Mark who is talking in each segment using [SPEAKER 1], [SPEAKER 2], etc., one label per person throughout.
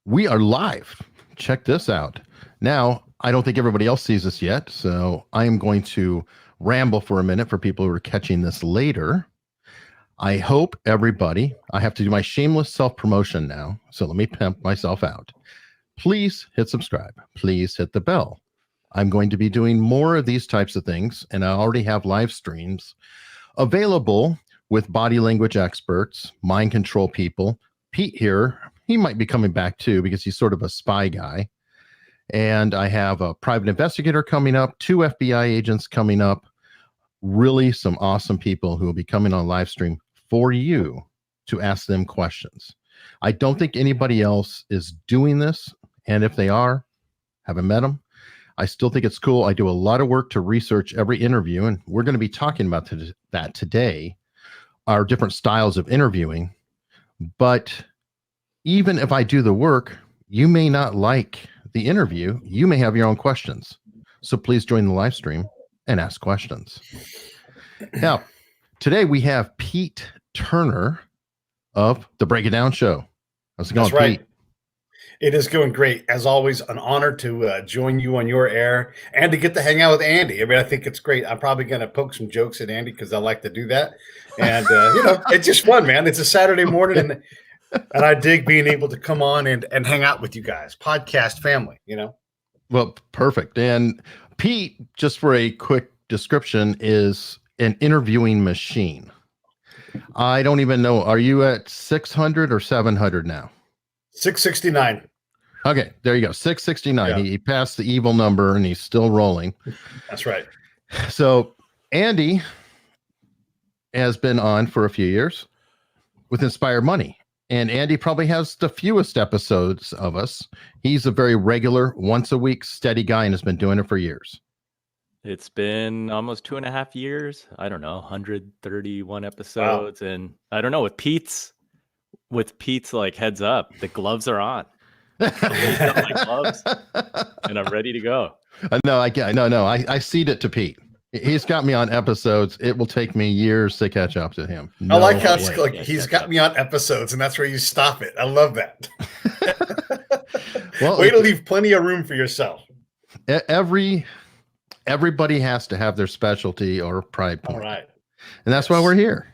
[SPEAKER 1] We are live. Check this out. Now, I don't think everybody else sees this yet, so I am going to ramble for a minute for people who are catching this later. I hope everybody, I have to do my shameless self promotion now, so let me pimp myself out. Please hit subscribe. Please hit the bell. I'm going to be doing more of these types of things, and I already have live streams available with body language experts, mind control people. Pete here, he might be coming back too because he's sort of a spy guy. And I have a private investigator coming up, 2 FBI agents coming up, really some awesome people who will be coming on live stream for you to ask them questions. I don't think anybody else is doing this. And if they are, haven't met them. I still think it's cool. I do a lot of work to research every interview, and we're going to be talking about that today, our different styles of interviewing. But even if I do the work, you may not like the interview. You may have your own questions. So please join the live stream and ask questions. Now, today we have Pete Turner of the Break It Down Show. How's it going,
[SPEAKER 2] That's right.
[SPEAKER 1] Pete?
[SPEAKER 2] It is going great. As always, an honor to join you on your air and to get to hang out with Andy. I mean, I think it's great. I'm probably going to poke some jokes at Andy because I like to do that. And, it's just fun, man. It's a Saturday morning, and I dig being able to come on and hang out with you guys. Podcast family,
[SPEAKER 1] Well, perfect. And Pete, just for a quick description, is an interviewing machine. I don't even know. Are you at 600 or 700 now?
[SPEAKER 2] 669.
[SPEAKER 1] Okay, there you go. 669.
[SPEAKER 2] Yeah.
[SPEAKER 1] He passed the evil number and he's still rolling.
[SPEAKER 2] That's right.
[SPEAKER 1] So Andy has been on for a few years with Inspired Money. And Andy probably has the fewest episodes of us. He's a very regular, once a week, steady guy and has been doing it for years.
[SPEAKER 3] It's been almost 2.5 years. I don't know, 131 episodes. Wow. And I don't know, with Pete's like heads up, the gloves are on. My gloves, and I'm ready to go.
[SPEAKER 1] I cede it to Pete. He's got me on episodes. It will take me years to catch up to him.
[SPEAKER 2] I like how he's got me on episodes, and that's where you stop it. I love that. Well, way to leave plenty of room for yourself.
[SPEAKER 1] Everybody has to have their specialty or pride point.
[SPEAKER 2] All right.
[SPEAKER 1] And that's why we're here.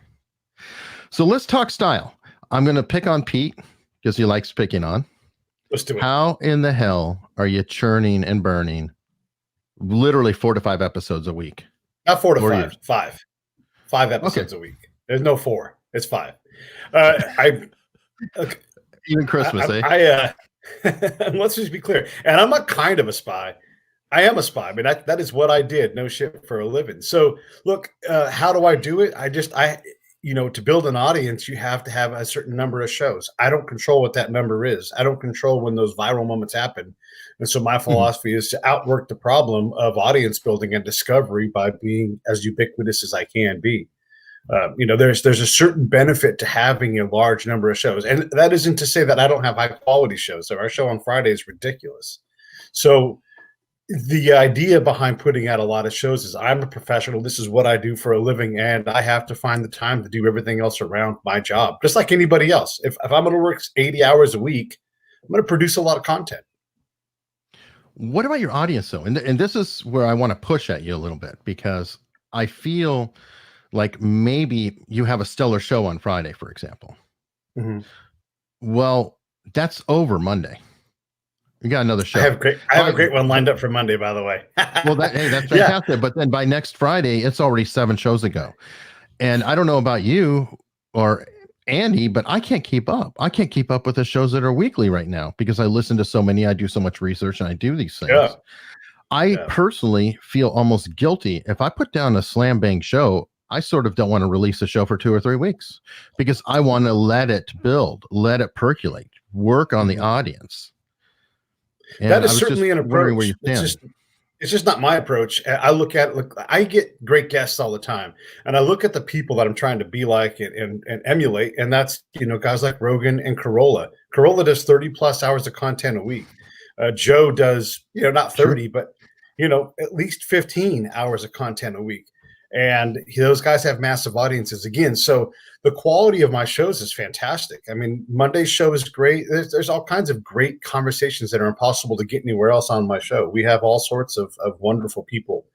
[SPEAKER 1] So let's talk style. I'm going to pick on Pete because he likes picking on.
[SPEAKER 2] Let's do it.
[SPEAKER 1] How in the hell are you churning and burning literally 4 to 5 episodes a week?
[SPEAKER 2] Not 4 to 5. 5 episodes a week. There's no 4. It's 5. Even
[SPEAKER 1] Christmas,
[SPEAKER 2] let's just be clear. And I'm not kind of a spy. I am a spy. I mean, that is what I did. No shit, for a living. So look, how do I do it? To build an audience, you have to have a certain number of shows. I don't control what that number is. I don't control when those viral moments happen. And so my philosophy is to outwork the problem of audience building and discovery by being as ubiquitous as I can be. There's a certain benefit to having a large number of shows. And that isn't to say that I don't have high quality shows. So our show on Friday is ridiculous. So the idea behind putting out a lot of shows is I'm a professional. This is what I do for a living, and I have to find the time to do everything else around my job, just like anybody else. If I'm going to work 80 hours a week, I'm going to produce a lot of content.
[SPEAKER 1] What about your audience, though? And this is where I want to push at you a little bit, because I feel like maybe you have a stellar show on Friday, for example.
[SPEAKER 2] Mm-hmm.
[SPEAKER 1] Well, that's over Monday. You got another show.
[SPEAKER 2] I have a great one lined up for Monday, by the way.
[SPEAKER 1] Well, that's fantastic. Yeah. But then by next Friday, it's already 7 shows ago. And I don't know about you or Andy, but I can't keep up. I can't keep up with the shows that are weekly right now because I listen to so many. I do so much research and I do these things.
[SPEAKER 2] Yeah.
[SPEAKER 1] I personally feel almost guilty. If I put down a slam bang show, I sort of don't want to release a show for 2 or 3 weeks because I want to let it build, let it percolate, work on the audience. And
[SPEAKER 2] that is certainly an approach. It's just not my approach. I look at it. I get great guests all the time, and I look at the people that I'm trying to be like and emulate, and that's guys like Rogan and Corolla. Corolla does 30 plus hours of content a week. Joe does not 30, but at least 15 hours of content a week. And those guys have massive audiences again. So the quality of my shows is fantastic. I mean, Monday's show is great. There's all kinds of great conversations that are impossible to get anywhere else on my show. We have all sorts of wonderful people.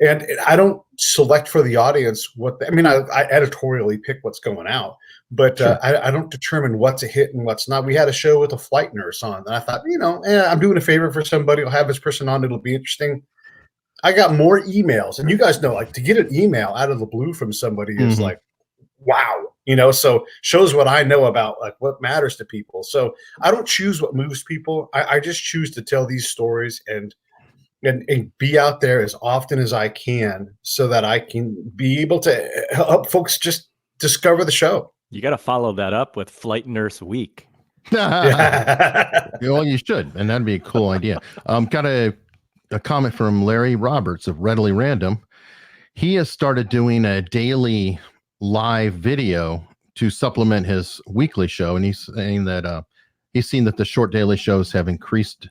[SPEAKER 2] And I don't select for the audience I editorially pick what's going out, but
[SPEAKER 1] Sure.
[SPEAKER 2] I don't determine what's a hit and what's not. We had a show with a flight nurse on, and I thought, I'm doing a favor for somebody. I'll have this person on. It'll be interesting. I got more emails, and you guys know, like, to get an email out of the blue from somebody is like, wow, so shows what I know about, like, what matters to people. So I don't choose what moves people. I just choose to tell these stories and be out there as often as I can so that I can be able to help folks just discover the show.
[SPEAKER 3] You got to follow that up with Flight Nurse Week.
[SPEAKER 1] Well, you should, and that'd be a cool idea. Got a comment from Larry Roberts of Readily Random. He has started doing a daily live video to supplement his weekly show, and he's saying that he's seen that the short daily shows have increased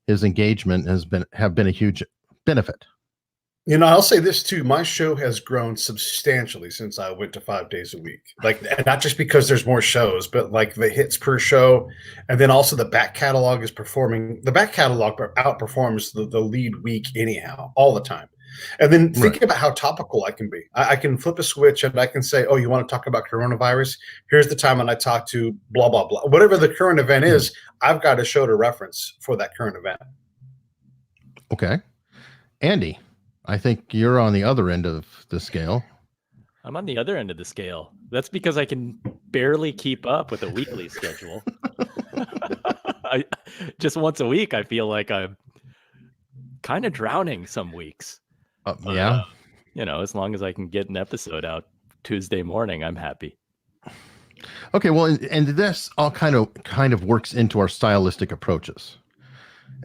[SPEAKER 1] his engagement, have been a huge benefit.
[SPEAKER 2] I'll say this too. My show has grown substantially since I went to 5 days a week. Like, and not just because there's more shows, but like the hits per show. And then also the back catalog is performing. The back catalog outperforms the lead week anyhow, all the time. And then thinking about how topical I can be. I can flip a switch and I can say, oh, you want to talk about coronavirus? Here's the time when I talk to blah, blah, blah. Whatever the current event is, I've got a show to reference for that current event.
[SPEAKER 1] Okay. Andy, I think you're on the other end of the scale.
[SPEAKER 3] I'm on the other end of the scale. That's because I can barely keep up with a weekly schedule. Just once a week, I feel like I'm kind of drowning some weeks.
[SPEAKER 1] Yeah.
[SPEAKER 3] As long as I can get an episode out Tuesday morning, I'm happy.
[SPEAKER 1] Okay. Well, and this all kind of works into our stylistic approaches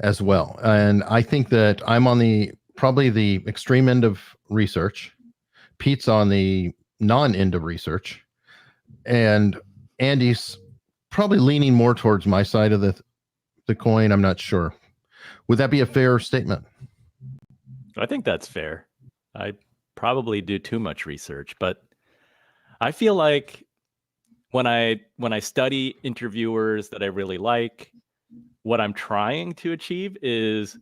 [SPEAKER 1] as well. And I think that I'm on probably the extreme end of research. Pete's on the non-end of research, and Andy's probably leaning more towards my side of the coin. I'm not sure. Would that be a fair statement?
[SPEAKER 3] I think that's fair. I probably do too much research, but I feel like when I study interviewers that I really like, what I'm trying to achieve is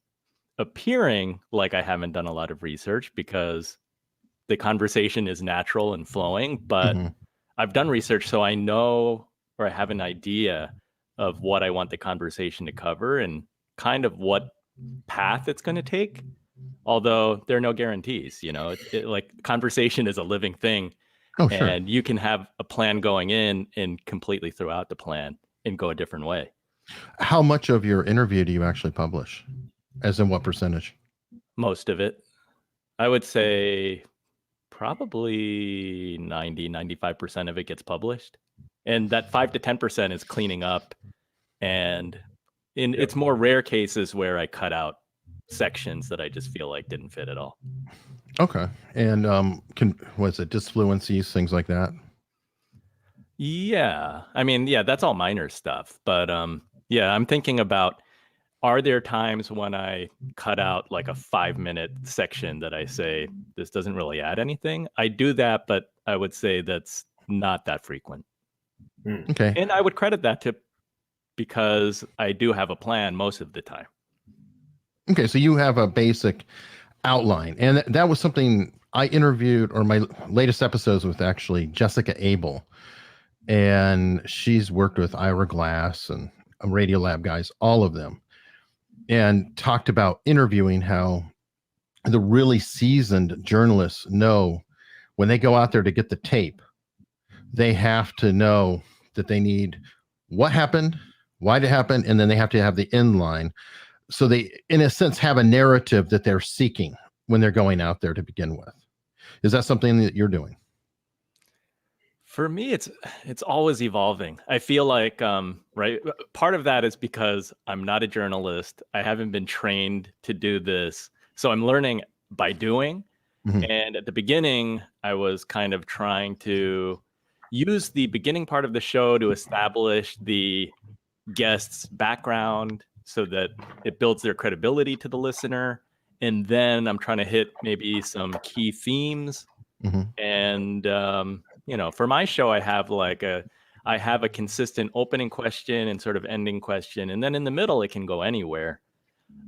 [SPEAKER 3] appearing like I haven't done a lot of research because the conversation is natural and flowing, but I've done research, so I know, or I have an idea of what I want the conversation to cover and kind of what path it's going to take. Although there are no guarantees, like conversation is a living thing.
[SPEAKER 1] Oh, sure.
[SPEAKER 3] And you can have a plan going in and completely throw out the plan and go a different way.
[SPEAKER 1] How much of your interview do you actually publish? As in what percentage?
[SPEAKER 3] Most of it. I would say probably 95% of it gets published. And that 5 to 10% is cleaning up. And it's more rare cases where I cut out sections that I just feel like didn't fit at all.
[SPEAKER 1] Okay. And was it disfluencies, things like that?
[SPEAKER 3] Yeah. That's all minor stuff. But I'm thinking about, are there times when I cut out like a 5-minute section that I say, this doesn't really add anything? I do that, but I would say that's not that frequent.
[SPEAKER 1] Okay.
[SPEAKER 3] And I would credit that because I do have a plan most of the time.
[SPEAKER 1] Okay, so you have a basic outline, and that was something I interviewed, or my latest episodes with actually Jessica Abel, and she's worked with Ira Glass and Radiolab guys, all of them, and talked about interviewing, how the really seasoned journalists know when they go out there to get the tape, they have to know that they need what happened, why did it happen, and then they have to have the end line. So they, in a sense, have a narrative that they're seeking when they're going out there to begin with. Is that something that you're doing?
[SPEAKER 3] For me, it's always evolving. I feel like, right, part of that is because I'm not a journalist. I haven't been trained to do this. So I'm learning by doing. And at the beginning, I was kind of trying to use the beginning part of the show to establish the guest's background so that it builds their credibility to the listener. And then I'm trying to hit maybe some key themes And for my show, I have a consistent opening question and sort of ending question, and then in the middle it can go anywhere.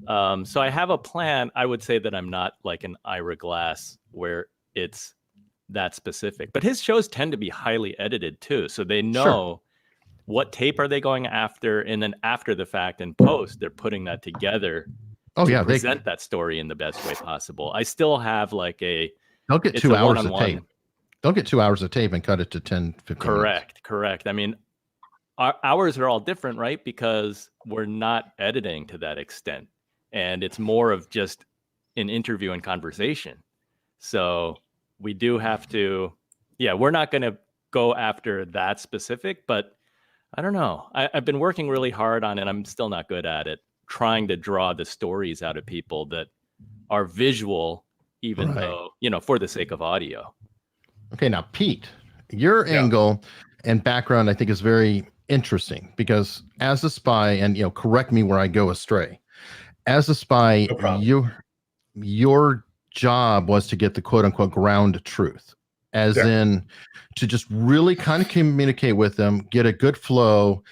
[SPEAKER 3] So I have a plan. I would say that I'm not like an Ira Glass where it's that specific, but his shows tend to be highly edited too, so they know what tape are they going after, and then after the fact and post, they're putting that together to present that story in the best way possible. I still have like
[SPEAKER 1] they'll get 2 hours of tape. They'll get 2 hours of tape and cut it to 10, 15 minutes.
[SPEAKER 3] Correct. I mean, our hours are all different, right? Because we're not editing to that extent, and it's more of just an interview and conversation. So we do have to, we're not going to go after that specific, but I don't know. I've been working really hard on it. I'm still not good at it, trying to draw the stories out of people that are visual, even though, for the sake of audio.
[SPEAKER 1] Okay, now, Pete, your angle and background, I think, is very interesting because as a spy, and, correct me where I go astray, as a spy, your job was to get the quote unquote ground truth, as in to just really kind of communicate with them, get a good flow,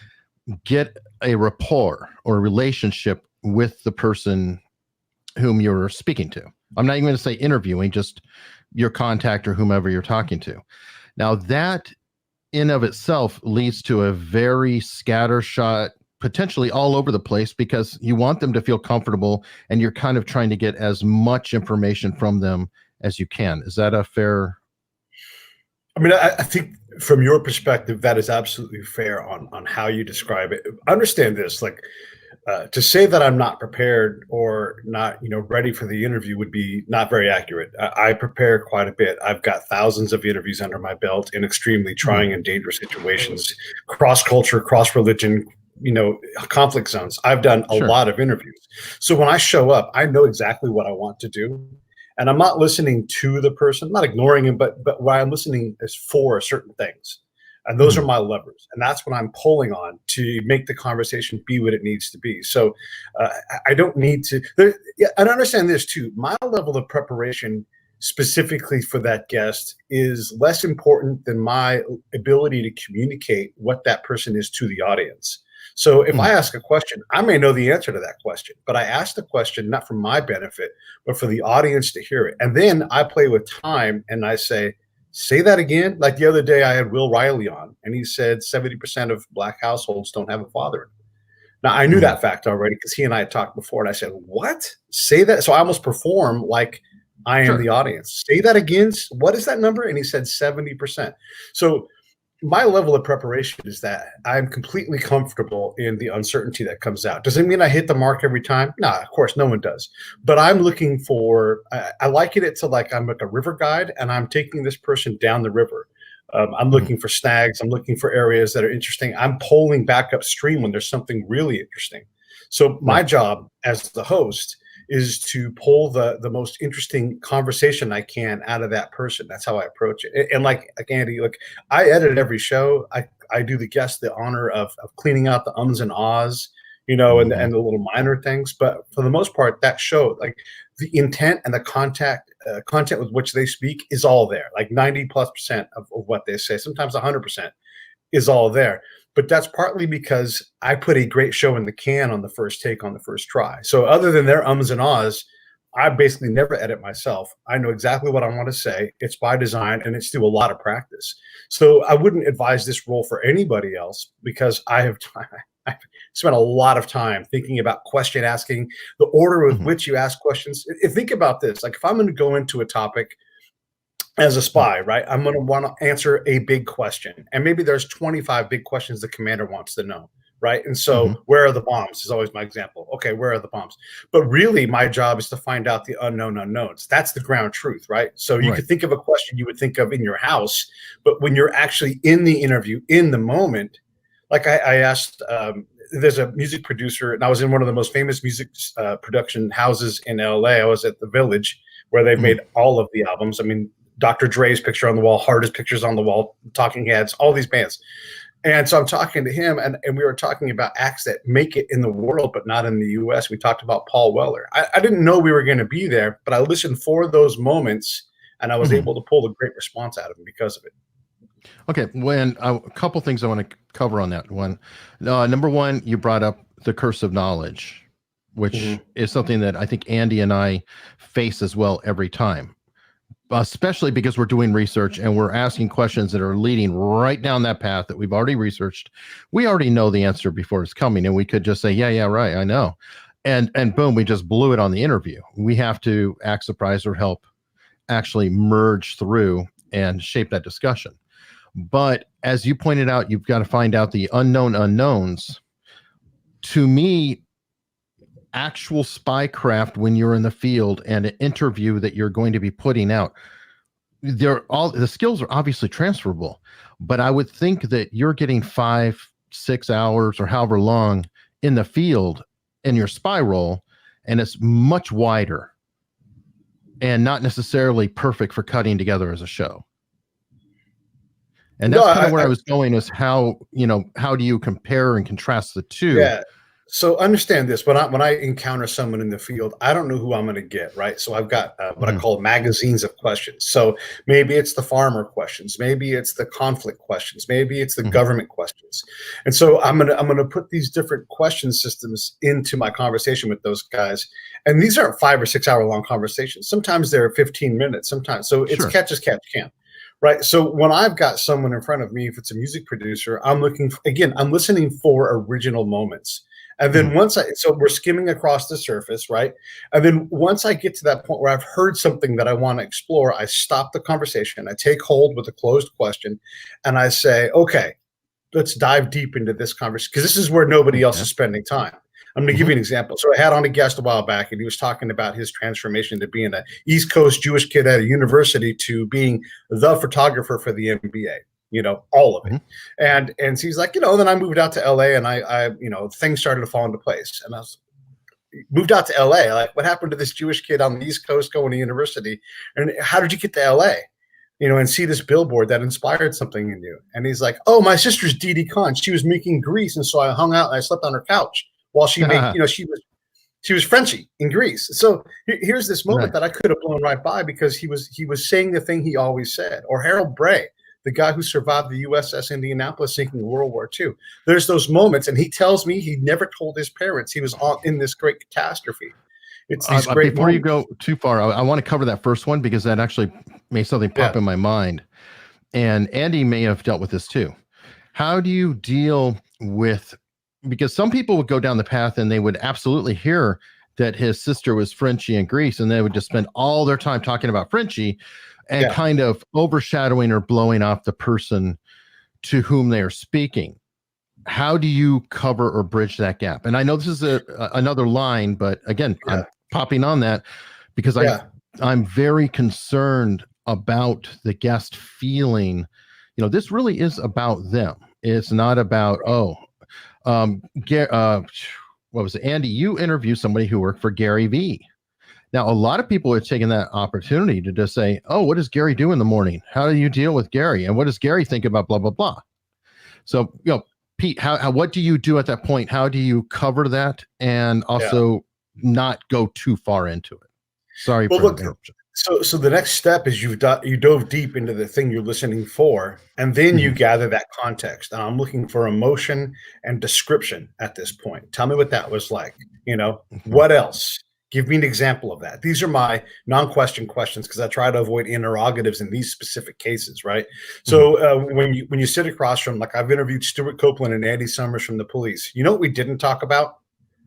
[SPEAKER 1] get a rapport or a relationship with the person whom you're speaking to. I'm not even going to say interviewing, just your contact or whomever you're talking to. Now that in of itself leads to a very scattershot, potentially all over the place, because you want them to feel comfortable and you're kind of trying to get as much information from them as you can. Is that a fair?
[SPEAKER 2] I mean, I think from your perspective, that is absolutely fair on how you describe it. Understand this, to say that I'm not prepared or not, ready for the interview would be not very accurate. I prepare quite a bit. I've got thousands of interviews under my belt in extremely trying and dangerous situations, cross culture, cross religion, conflict zones. I've done a lot of interviews. So when I show up, I know exactly what I want to do. And I'm not listening to the person, I'm not ignoring him, but what I'm listening is for certain things. And those are my levers. And that's what I'm pulling on to make the conversation be what it needs to be. So I don't need to, and understand this too, my level of preparation specifically for that guest is less important than my ability to communicate what that person is to the audience. So if I ask a question, I may know the answer to that question, but I ask the question not for my benefit, but for the audience to hear it. And then I play with time and I say that again. Like the other day I had Will Riley on and he said 70% of Black households don't have a father. Now I knew that fact already because he and I had talked before, and I said, what? Say that. So I almost perform like I am the audience. Say that again. What is that number? And he said 70%. So my level of preparation is that I'm completely comfortable in the uncertainty that comes out. Does it mean I hit the mark every time? No, of course, no one does. But I'm looking for, I liken it to like I'm like a river guide and I'm taking this person down the river. I'm looking for snags. I'm looking for areas that are interesting. I'm pulling back upstream when there's something really interesting. So my job as the host is to pull the most interesting conversation I can out of that person. That's how I approach it. And like Andy, I edit every show. I do the guest the honor of cleaning out the ums and ahs, and the little minor things. But for the most part, that show, like the intent and the content with which they speak is all there. Like 90+% of what they say, sometimes 100% is all there. But that's partly because I put a great show in the can on the first take, on the first try. So other than their ums and ahs, I basically never edit myself. I know exactly what I want to say. It's by design, and it's through a lot of practice. So I wouldn't advise this role for anybody else because I've spent a lot of time thinking about question asking, the order with which you ask questions. Think about this. Like if I'm going to go into a topic as a spy, right? I'm going to want to answer a big question. And maybe there's 25 big questions the commander wants to know, right? And so where are the bombs is always my example. Okay, where are the bombs? But really my job is to find out the unknown unknowns. That's the ground truth, right? So you could think of a question you would think of in your house, but when you're actually in the interview, in the moment, like I asked, there's a music producer, and I was in one of the most famous music production houses in LA. I was at the Village where they've made all of the albums. I mean, Dr. Dre's picture on the wall, Hardest pictures on the wall, Talking Heads, all these bands. And so I'm talking to him, and we were talking about acts that make it in the world, but not in the US. We talked about Paul Weller. I didn't know we were going to be there, but I listened for those moments, and I was able to pull a great response out of him because of it.
[SPEAKER 1] Okay, when a couple things I want to cover on that one. Number one, you brought up the curse of knowledge, which is something that I think Andy and I face as well every time, especially because we're doing research and we're asking questions that are leading right down that path that we've already researched. We already know the answer before it's coming, and we could just say, yeah, right, I know. And boom, we just blew it on the interview. We have to act surprised or help actually merge through and shape that discussion. But as you pointed out, you've got to find out the unknown unknowns. To me, actual spycraft when you're in the field and an interview that you're going to be putting out, the skills are obviously transferable, but I would think that you're getting 5-6 hours or however long in the field in your spy role, and it's much wider and not necessarily perfect for cutting together as a show. And that's kind of where I was going, is how do you compare and contrast the two?
[SPEAKER 2] Yeah. So understand this: when I encounter someone in the field, I don't know who I'm going to get, right? So I've got what I call magazines of questions. So maybe it's the farmer questions, maybe it's the conflict questions, maybe it's the government questions, and so I'm gonna put these different question systems into my conversation with those guys. And these aren't 5 or 6 hour long conversations. Sometimes they're 15 minutes. Sometimes, so it's catch as catch can. Right. So when I've got someone in front of me, if it's a music producer, I'm listening for original moments. And then so we're skimming across the surface, right? And then once I get to that point where I've heard something that I want to explore, I stop the conversation. I take hold with a closed question and I say, okay, let's dive deep into this conversation, because this is where nobody else is spending time. I'm going to give you an example. So I had on a guest a while back, and he was talking about his transformation to being an East Coast Jewish kid at a university to being the photographer for the NBA, all of it. And so he's like, then I moved out to LA, and I things started to fall into place. And I was moved out to LA. Like, what happened to this Jewish kid on the East Coast going to university? And how did you get to LA? And see this billboard that inspired something in you. And he's like, oh, my sister's Didi Khan. She was making grease. And so I hung out and I slept on her couch while she made, she was Frenchy in Greece. So here's this moment that I could have blown right by, because he was saying the thing he always said. Or Harold Bray, the guy who survived the USS Indianapolis sinking in World War II. There's those moments, and he tells me he never told his parents he was in this great catastrophe. It's these great
[SPEAKER 1] before
[SPEAKER 2] moments.
[SPEAKER 1] You go too far, I want to cover that first one, because that actually made something pop in my mind. And Andy may have dealt with this too. How do you deal with, because some people would go down the path and they would absolutely hear that his sister was Frenchy in Greece, and they would just spend all their time talking about Frenchy and kind of overshadowing or blowing off the person to whom they are speaking. How do you cover or bridge that gap? And I know this is another line, but again, I'm popping on that because I'm very concerned about the guest feeling, this really is about them. It's not about, what was it? Andy, you interviewed somebody who worked for Gary Vee. Now, a lot of people are taking that opportunity to just say, oh, what does Gary do in the morning? How do you deal with Gary? And what does Gary think about blah, blah, blah? So, Pete, what do you do at that point? How do you cover that and also not go too far into it? Sorry for the interruption.
[SPEAKER 2] So the next step is you dove deep into the thing you're listening for, and then you gather that context. And I'm looking for emotion and description at this point. Tell me what that was like. What else? Give me an example of that. These are my non-question questions, because I try to avoid interrogatives in these specific cases, right? So when you sit across from, like, I've interviewed Stuart Copeland and Andy Summers from the Police. You know what we didn't talk about?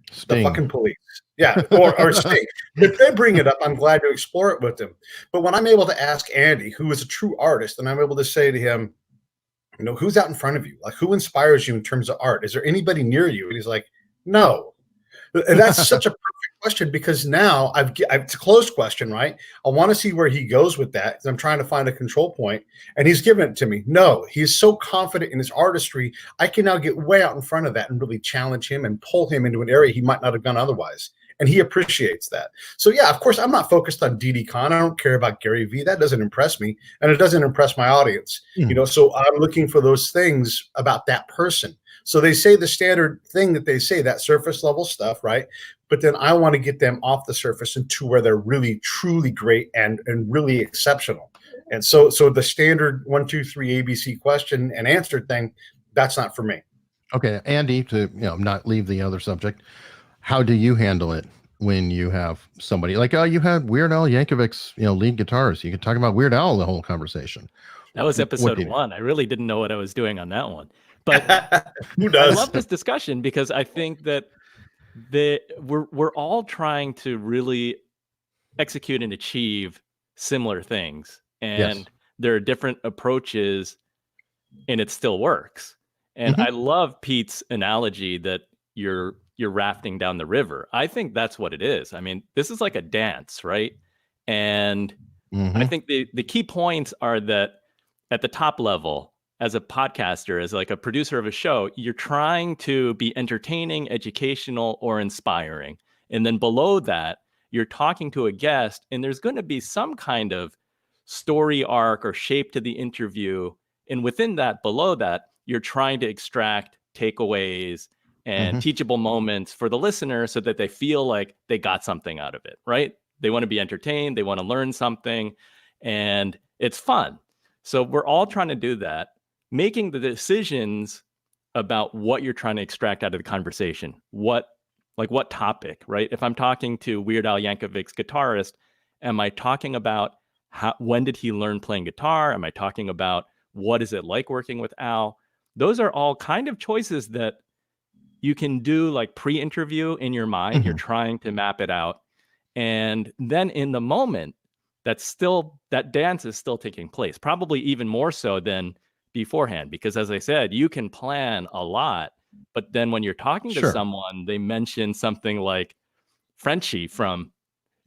[SPEAKER 1] Sting.
[SPEAKER 2] The fucking police. Yeah, or Sting. If they bring it up, I'm glad to explore it with them. But when I'm able to ask Andy, who is a true artist, and I'm able to say to him, who's out in front of you? Like, who inspires you in terms of art? Is there anybody near you? And he's like, no. And that's such a perfect question, because now it's a closed question, right? I want to see where he goes with that, because I'm trying to find a control point, and he's given it to me. No, he's so confident in his artistry. I can now get way out in front of that and really challenge him and pull him into an area he might not have gone otherwise. And he appreciates that. So yeah, of course, I'm not focused on Didi Khan. I don't care about Gary Vee. That doesn't impress me, and it doesn't impress my audience. So I'm looking for those things about that person. So they say the standard thing that they say, that surface level stuff, right? but then I want to get them off the surface into where they're really, truly great and really exceptional. And so the standard 1, 2, 3 ABC question and answer thing, that's not for me.
[SPEAKER 1] Okay, Andy, to not leave the other subject, how do you handle it when you have somebody like, you had Weird Al Yankovic's lead guitarist? You could talk about Weird Al the whole conversation.
[SPEAKER 3] That was episode 1. I really didn't know what I was doing on that one, but
[SPEAKER 2] who does?
[SPEAKER 3] I love this discussion because I think that we're all trying to really execute and achieve similar things, and there are different approaches, and it still works. And I love Pete's analogy that you're rafting down the river. I think that's what it is. I mean, this is like a dance, right? And I think the key points are that at the top level, as a podcaster, as like a producer of a show, you're trying to be entertaining, educational, or inspiring. And then below that, you're talking to a guest, and there's going to be some kind of story arc or shape to the interview. And within that, below that, you're trying to extract takeaways and teachable moments for the listener so that they feel like they got something out of it, right? They want to be entertained. They want to learn something, and it's fun. So we're all trying to do that, making the decisions about what you're trying to extract out of the conversation. What topic, right? If I'm talking to Weird Al Yankovic's guitarist, am I talking about when did he learn playing guitar? Am I talking about what is it like working with Al? Those are all kind of choices that you can do like pre-interview in your mind. You're trying to map it out. And then in the moment, that dance is still taking place, probably even more so than beforehand, because as I said, you can plan a lot, but then when you're talking to someone, they mention something like Frenchie from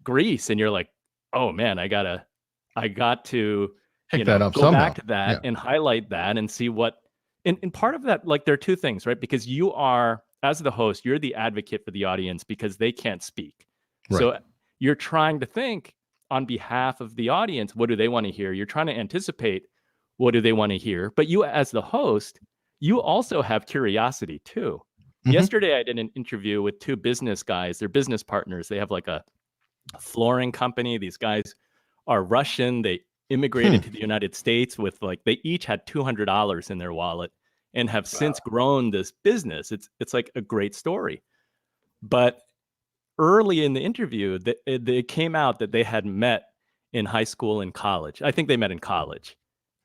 [SPEAKER 3] Greece, and you're like, oh man, I got to
[SPEAKER 1] pick that up
[SPEAKER 3] go
[SPEAKER 1] somehow.
[SPEAKER 3] Back to that and highlight that and see what, and part of that, like there are two things, right? Because you are, as the host, you're the advocate for the audience because they can't speak. Right. So you're trying to think on behalf of the audience, what do they want to hear? You're trying to anticipate what do they want to hear. But you, as the host, you also have curiosity too. Yesterday, I did an interview with two business guys. They're business partners. They have like a flooring company. These guys are Russian. They immigrated to the United States with they each had $200 in their wallet and have since grown this business. It's like a great story. But early in the interview, it came out that they had met in high school and college. I think they met in college.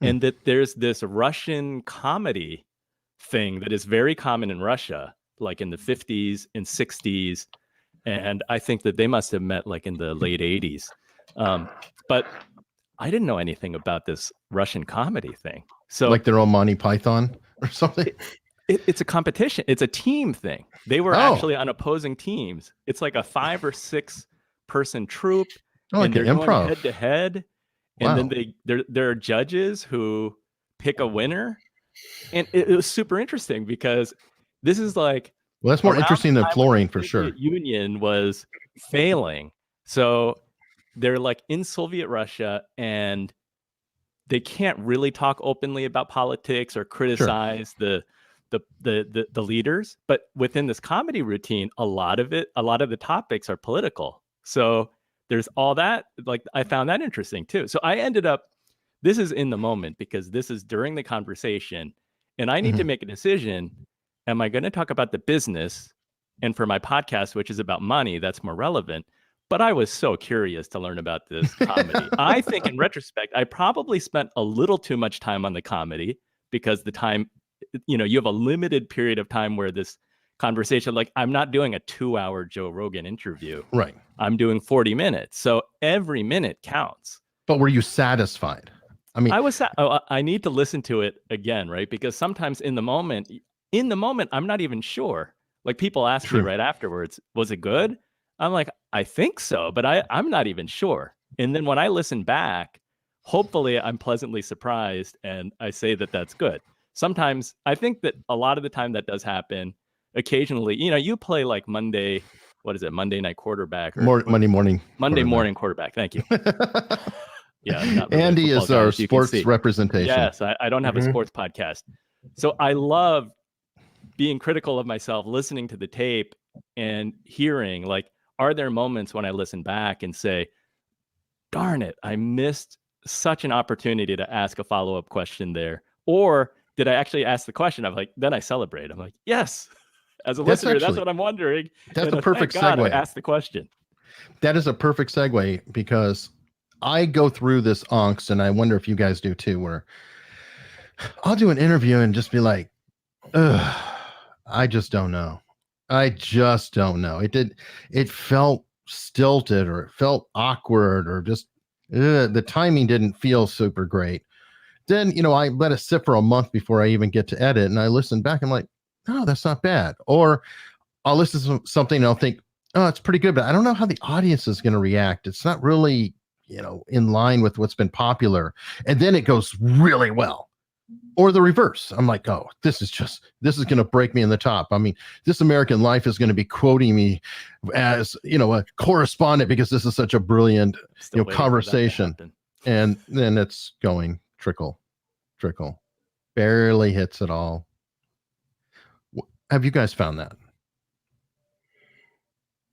[SPEAKER 3] And that there's this Russian comedy thing that is very common in Russia, like in the 50s and 60s. And I think that they must have met like in the late 80s. But I didn't know anything about this Russian comedy thing. So
[SPEAKER 1] like their own Monty Python or something?
[SPEAKER 3] It's a competition. It's a team thing. They were actually on opposing teams. It's like a 5 or 6 person troupe.
[SPEAKER 1] Like
[SPEAKER 3] and they're
[SPEAKER 1] improv.
[SPEAKER 3] going head to head. And then there are judges who pick a winner. And it was super interesting because this is like,
[SPEAKER 1] well, that's more interesting than flooring for sure.
[SPEAKER 3] The Union was failing. So they're like in Soviet Russia and they can't really talk openly about politics or criticize the leaders. But within this comedy routine, a lot of the topics are political. So there's all that, like I found that interesting too. So I ended up, this is in the moment because this is during the conversation and I need to make a decision. Am I going to talk about the business? And for my podcast, which is about money, that's more relevant. But I was so curious to learn about this comedy. I think in retrospect, I probably spent a little too much time on the comedy because the time, you have a limited period of time where this conversation, like I'm not doing a 2-hour Joe Rogan interview.
[SPEAKER 1] Right.
[SPEAKER 3] I'm doing 40 minutes. So every minute counts.
[SPEAKER 1] But were you satisfied? I mean,
[SPEAKER 3] I need to listen to it again, right? Because sometimes in the moment, I'm not even sure. Like people ask me right afterwards, was it good? I'm like, I think so, but I'm not even sure. And then when I listen back, hopefully I'm pleasantly surprised and I say that that's good. Sometimes I think that a lot of the time that does happen. Occasionally, you play like Monday night quarterback or
[SPEAKER 1] Monday morning
[SPEAKER 3] quarterback. Thank you. Yeah, not really
[SPEAKER 1] Andy is our sports representation.
[SPEAKER 3] Yes, I don't have a sports podcast. So I love being critical of myself, listening to the tape and hearing, like, are there moments when I listen back and say, darn it, I missed such an opportunity to ask a follow-up question there? Or did I actually ask the question? I'm like, then I celebrate. I'm like, yes, as a listener, that's what I'm wondering.
[SPEAKER 1] That's
[SPEAKER 3] And
[SPEAKER 1] a perfect
[SPEAKER 3] thank God I
[SPEAKER 1] segue.
[SPEAKER 3] asked the question.
[SPEAKER 1] That is a perfect segue, because I go through this angst, and I wonder if you guys do too, where I'll do an interview and just be like, ugh, I just don't know. I just don't know. It felt stilted, or it felt awkward, or just the timing didn't feel super great. Then, I let it sit for a month before I even get to edit, and I listen back. I'm like, no, that's not bad. Or I'll listen to something and I'll think, oh, it's pretty good, but I don't know how the audience is going to react. It's not really, in line with what's been popular. And then it goes really well. Or the reverse. I'm like, oh, this is going to break me in the top. I mean, This American Life is going to be quoting me as, a correspondent, because this is such a brilliant, conversation. And then it's going trickle, barely hits it all. Have you guys found that?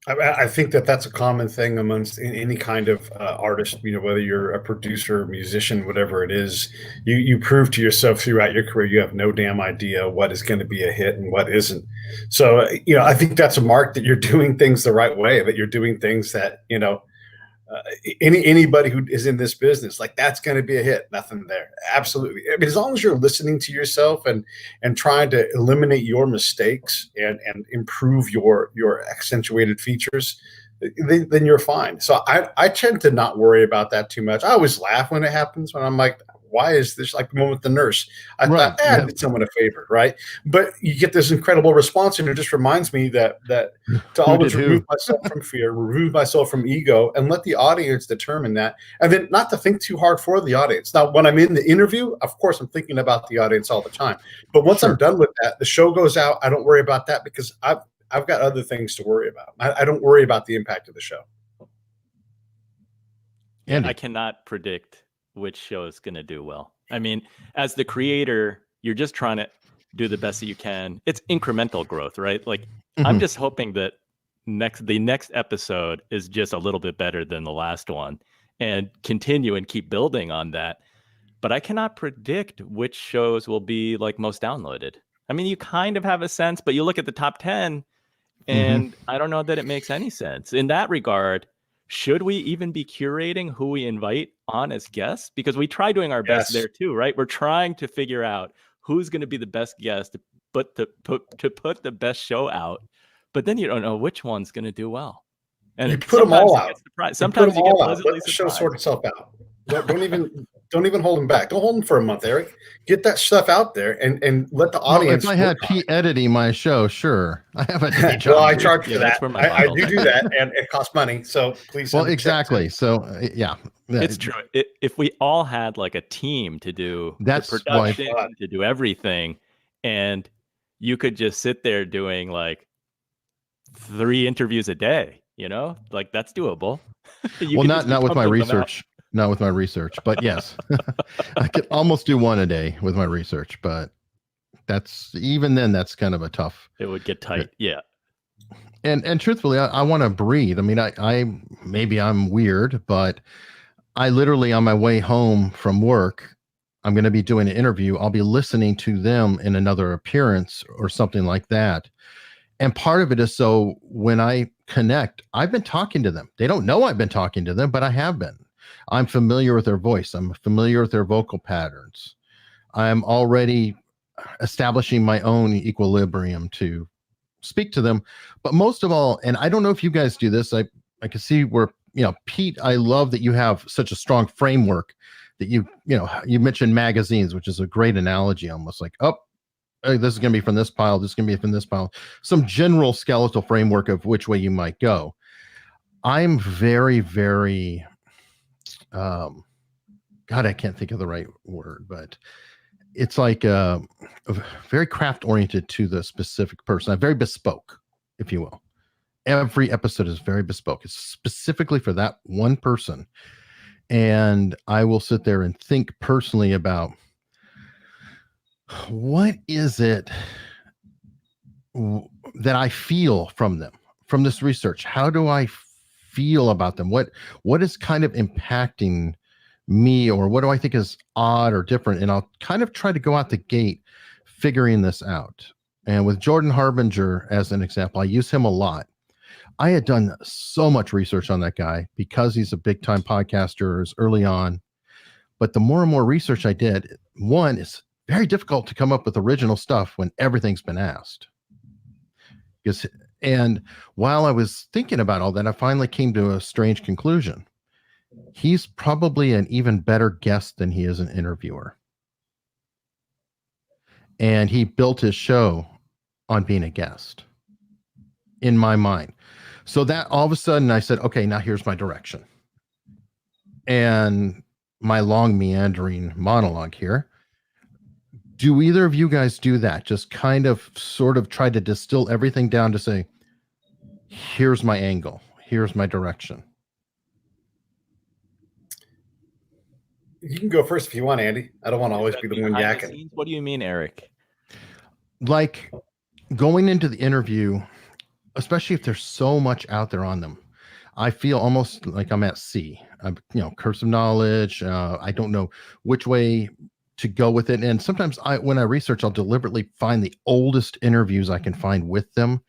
[SPEAKER 2] I think that's a common thing amongst any kind of artist, whether you're a producer, musician, whatever it is. You prove to yourself throughout your career you have no damn idea what is going to be a hit and what isn't. So, I think that's a mark that you're doing things the right way, that you're doing things that, anybody who is in this business, like, that's going to be a hit. Nothing there. Absolutely. I mean, as long as you're listening to yourself and trying to eliminate your mistakes and improve your accentuated features, then you're fine. So I tend to not worry about that too much. I always laugh when it happens, when I'm like, why is this, like the moment with the nurse? I thought, I did someone a favor, right? But you get this incredible response, and it just reminds me that to always remove myself from fear, remove myself from ego, and let the audience determine that. And then not to think too hard for the audience. Now, when I'm in the interview, of course, I'm thinking about the audience all the time. But once I'm done with that, the show goes out. I don't worry about that, because I've got other things to worry about. I don't worry about the impact of the show.
[SPEAKER 3] And I cannot predict which show is going to do well. I mean, as the creator, you're just trying to do the best that you can. It's incremental growth, right? Like, I'm just hoping that the next episode is just a little bit better than the last one, and continue and keep building on that. But I cannot predict which shows will be like most downloaded. I mean, you kind of have a sense, but you look at the top 10, and I don't know that it makes any sense. In that regard, should we even be curating who we invite on as guests? Because we try doing our best there too, right? We're trying to figure out who's going to be the best guest to put the best show out. But then you don't know which one's going to do well. And
[SPEAKER 2] you put them all out.
[SPEAKER 3] Sometimes you get pleasantly surprised.
[SPEAKER 2] Let the show sort itself out. Don't even hold them back. Don't hold them for a month, Eric. Get that stuff out there and let the audience.
[SPEAKER 1] If I had Pete editing my show, sure. I have a day job.
[SPEAKER 2] Well, I charge for that. I do that, and it costs money. So please.
[SPEAKER 1] Well, exactly. So yeah,
[SPEAKER 3] it's true. If we all had like a team to do the production, to do everything, and you could just sit there doing like 3 interviews a day, like, that's doable.
[SPEAKER 1] Well, not with my research. Not with my research, but yes, I could almost do 1 a day with my research, but that's kind of a tough.
[SPEAKER 3] It would get tight. Yeah.
[SPEAKER 1] And truthfully, I want to breathe. I mean, I maybe I'm weird, but I literally, on my way home from work, I'm going to be doing an interview. I'll be listening to them in another appearance or something like that. And part of it is, so when I connect, I've been talking to them. They don't know I've been talking to them, but I have been. I'm familiar with their voice. I'm familiar with their vocal patterns. I'm already establishing my own equilibrium to speak to them. But most of all, and I don't know if you guys do this, I can see where, Pete, I love that you have such a strong framework that you mentioned magazines, which is a great analogy, almost like, this is going to be from this pile. This is going to be from this pile. Some general skeletal framework of which way you might go. I'm very, very, God, I can't think of the right word, but it's like very craft oriented to the specific person. I'm very bespoke, if you will. Every episode is very bespoke. It's specifically for that one person. And I will sit there and think personally about, what is it that I feel from them, from this research. How do I feel about them? What is kind of impacting me, or what do I think is odd or different? And I'll kind of try to go out the gate figuring this out. And with Jordan Harbinger as an example, I use him a lot. I had done so much research on that guy because he's a big time podcaster early on. But the more and more research I did, one, it's very difficult to come up with original stuff when everything's been asked. And while I was thinking about all that, I finally came to a strange conclusion. He's probably an even better guest than he is an interviewer. And he built his show on being a guest, in my mind. So that all of a sudden I said, okay, now here's my direction. And my long meandering monologue here. Do either of you guys do that? Just kind of sort of try to distill everything down to say, here's my angle. Here's my direction.
[SPEAKER 2] You can go first if you want, Andy. I don't want to always be the one yakking.
[SPEAKER 3] What do you mean, Eric?
[SPEAKER 1] Like going into the interview, especially if there's so much out there on them, I feel almost like I'm at sea. I'm, curse of knowledge. I don't know which way to go with it. And sometimes when I research, I'll deliberately find the oldest interviews I can find with them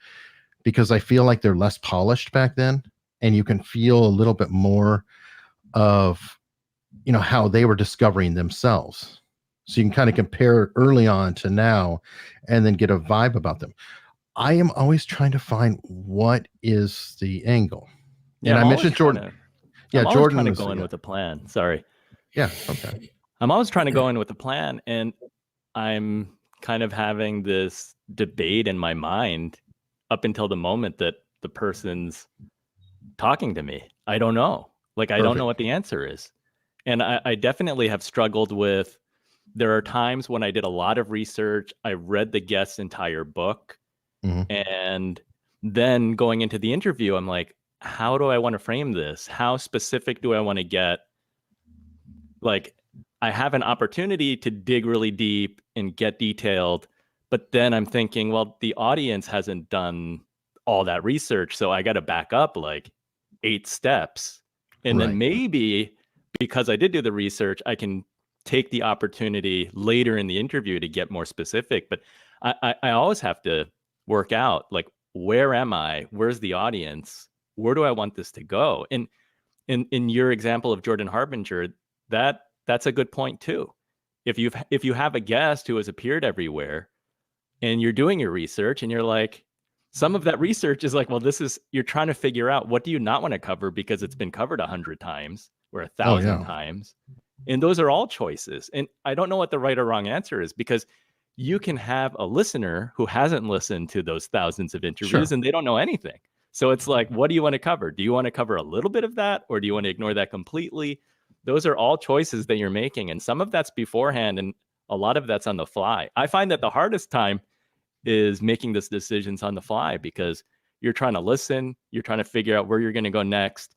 [SPEAKER 1] because I feel like they're less polished back then. And you can feel a little bit more of, how they were discovering themselves. So you can kind of compare early on to now and then get a vibe about them. I am always trying to find what is the angle.
[SPEAKER 3] Yeah,
[SPEAKER 1] and I mentioned Jordan. Jordan
[SPEAKER 3] trying to go in with a plan. Sorry.
[SPEAKER 1] Yeah. Okay.
[SPEAKER 3] I'm always trying to go in with a plan, and I'm kind of having this debate in my mind up until the moment that the person's talking to me. I don't know. I don't know what the answer is. And I definitely have struggled with, there are times when I did a lot of research. I read the guest's entire book. Mm-hmm. And then going into the interview, I'm like, how do I want to frame this? How specific do I want to get? I have an opportunity to dig really deep and get detailed, but then I'm thinking, well, the audience hasn't done all that research, so I got to back up 8 steps. And then maybe because I did do the research, I can take the opportunity later in the interview to get more specific. But I always have to work out, where am I? Where's the audience? Where do I want this to go? And in your example of Jordan Harbinger, that's a good point too. If you have a guest who has appeared everywhere and you're doing your research and you're like, some of that research is well, you're trying to figure out what do you not want to cover because it's been covered 100 times or 1,000 times. And those are all choices. And I don't know what the right or wrong answer is, because you can have a listener who hasn't listened to those thousands of interviews and they don't know anything. So it's what do you want to cover? Do you want to cover a little bit of that, or do you want to ignore that completely? Those are all choices that you're making. And some of that's beforehand and a lot of that's on the fly. I find that the hardest time is making these decisions on the fly, because you're trying to listen, you're trying to figure out where you're going to go next.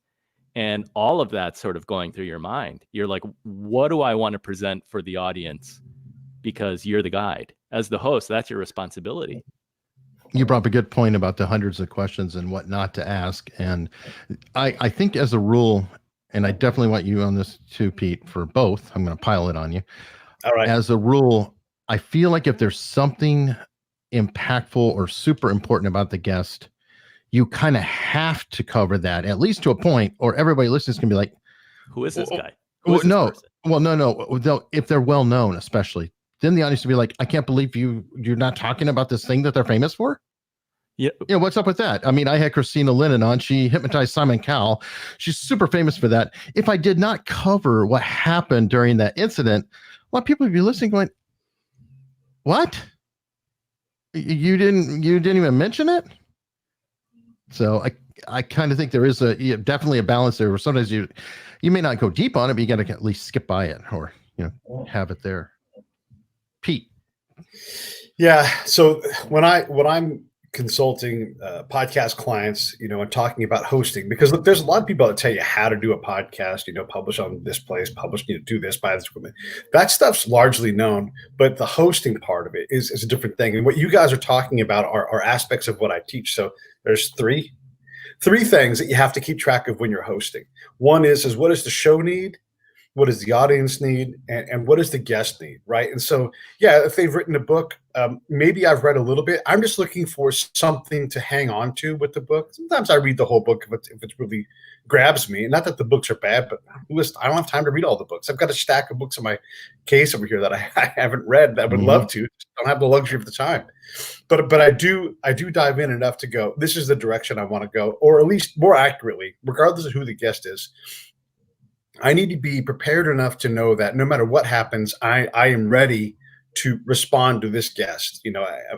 [SPEAKER 3] And all of that sort of going through your mind. You're like, what do I want to present for the audience? Because you're the guide. As the host, that's your responsibility.
[SPEAKER 1] You brought up a good point about the hundreds of questions and what not to ask. And I think as a rule, and I definitely want you on this too, Pete, for both. I'm going to pile it on you.
[SPEAKER 2] All right.
[SPEAKER 1] As a rule, I feel like if there's something impactful or super important about the guest, you kind of have to cover that, at least to a point, or everybody listening is going to be like,
[SPEAKER 3] who is this guy?
[SPEAKER 1] No. If they're well known, especially, then the audience will be like, I can't believe you're not talking about this thing that they're famous for.
[SPEAKER 3] Yeah.
[SPEAKER 1] What's up with that? I mean, I had Christina Lennon on. She hypnotized Simon Cowell. She's super famous for that. If I did not cover what happened during that incident, a lot of people would be listening going, what? You didn't even mention it? So I kind of think there is definitely a balance there where sometimes you may not go deep on it, but you got to at least skip by it, or have it there. Pete.
[SPEAKER 2] Yeah. So when I'm consulting podcast clients, and talking about hosting, because look, there's a lot of people that tell you how to do a podcast, publish on this place, publish, do this, buy this equipment. That stuff's largely known, but the hosting part of it is a different thing. And what you guys are talking about are aspects of what I teach. So there's three things that you have to keep track of when you're hosting. One is what does the show need? What does the audience need, and what does the guest need, right? And so, yeah, if they've written a book, maybe I've read a little bit. I'm just looking for something to hang on to with the book. Sometimes I read the whole book if it really grabs me. Not that the books are bad, but listen, I don't have time to read all the books. I've got a stack of books in my case over here that I haven't read that I would love to. Just don't have the luxury of the time. But I do dive in enough to go, this is the direction I want to go, or at least more accurately, regardless of who the guest is. I need to be prepared enough to know that no matter what happens, I am ready to respond to this guest.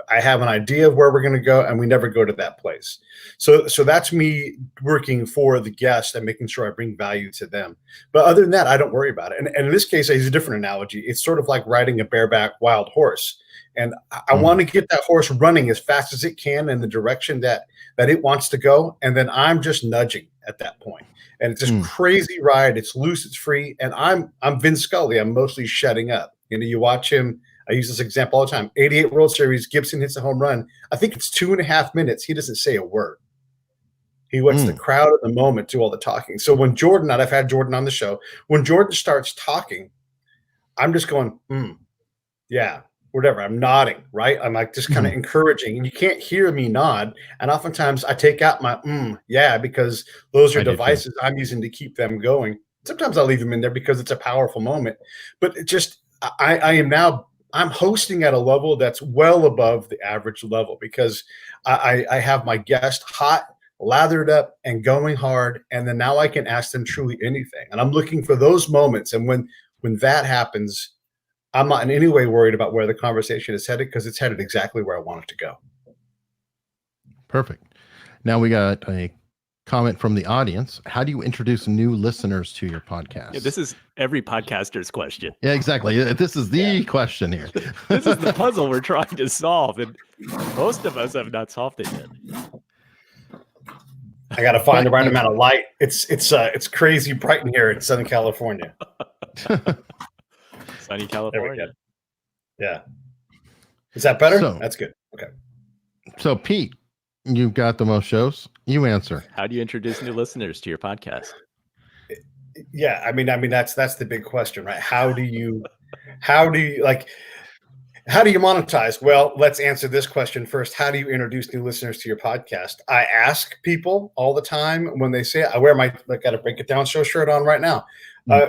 [SPEAKER 2] I have an idea of where we're going to go, and we never go to that place. So that's me working for the guest and making sure I bring value to them. But other than that, I don't worry about it. And in this case, I use a different analogy. It's sort of like riding a bareback wild horse. And I want to get that horse running as fast as it can in the direction that it wants to go. And then I'm just nudging at that point. And it's this crazy ride. It's loose, it's free. And I'm Vince Scully. I'm mostly shutting up. You watch him. I use this example all the time. 88 World Series, Gibson hits a home run. I think it's 2.5 minutes. He doesn't say a word. He lets the crowd at the moment do all the talking. So when Jordan, and I've had Jordan on the show, when Jordan starts talking, I'm just going, yeah, whatever. I'm nodding, right? I'm like just kind of encouraging, and you can't hear me nod. And oftentimes I take out my yeah, because those are devices I'm using to keep them going. Sometimes I'll leave them in there because it's a powerful moment. But it just, I'm hosting at a level that's well above the average level, because I have my guest hot, lathered up, and going hard. And then now I can ask them truly anything. And I'm looking for those moments. And when that happens, I'm not in any way worried about where the conversation is headed, because it's headed exactly where I want it to go.
[SPEAKER 1] Perfect. Now we got a comment from the audience. How do you introduce new listeners to your podcast?
[SPEAKER 3] Yeah, this is every podcaster's question.
[SPEAKER 1] Yeah, exactly. This is the question here.
[SPEAKER 3] This is the puzzle we're trying to solve, and most of us have not solved it yet.
[SPEAKER 2] I got to find the right amount of light. It's crazy bright in here in Southern California.
[SPEAKER 3] Sunny California.
[SPEAKER 2] Yeah. Is that better?
[SPEAKER 1] So,
[SPEAKER 2] that's good. Okay.
[SPEAKER 1] So Pete, you've got the most shows. You answer.
[SPEAKER 3] How do you introduce new listeners to your podcast?
[SPEAKER 2] Yeah, I mean that's the big question, right? How do you monetize? Well, let's answer this question first. How do you introduce new listeners to your podcast? I ask people all the time when they say, I wear my got to break it down show shirt on right now.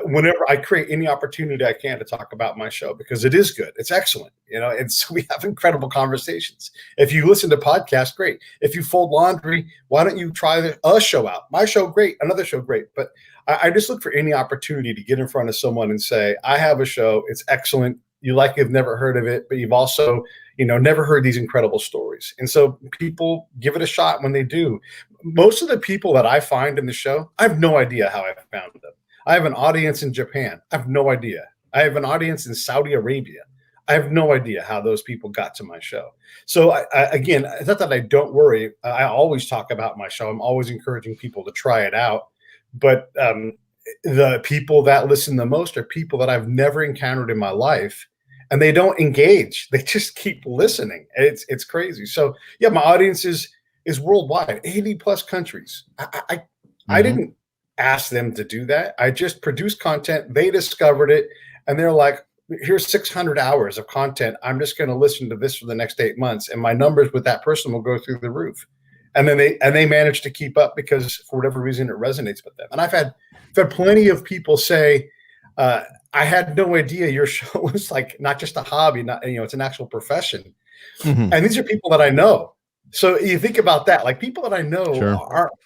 [SPEAKER 2] Whenever I create any opportunity I can to talk about my show, because it is good. It's excellent. And so we have incredible conversations. If you listen to podcasts, great. If you fold laundry, why don't you try a show out? My show, great. Another show, great. But I just look for any opportunity to get in front of someone and say, I have a show. It's excellent. You likely have never heard of it, but you've also, never heard these incredible stories. And so people give it a shot when they do. Most of the people that I find in the show, I have no idea how I found them. I have an audience in Japan. I have no idea. I have an audience in Saudi Arabia. I have no idea how those people got to my show. So again, it's not that I don't worry. I always talk about my show. I'm always encouraging people to try it out. But the people that listen the most are people that I've never encountered in my life, and they don't engage. They just keep listening. It's crazy. So yeah, my audience is worldwide, 80 plus countries. I didn't ask them to do that. I just produced content. They discovered it, and they're like, here's 600 hours of content. I'm just going to listen to this for the next 8 months, and my numbers with that person will go through the roof. And then they manage to keep up because for whatever reason it resonates with them. And I've had plenty of people say, I had no idea your show was like not just a hobby, it's an actual profession. Mm-hmm. And these are people that I know. So you think about that, like people that I know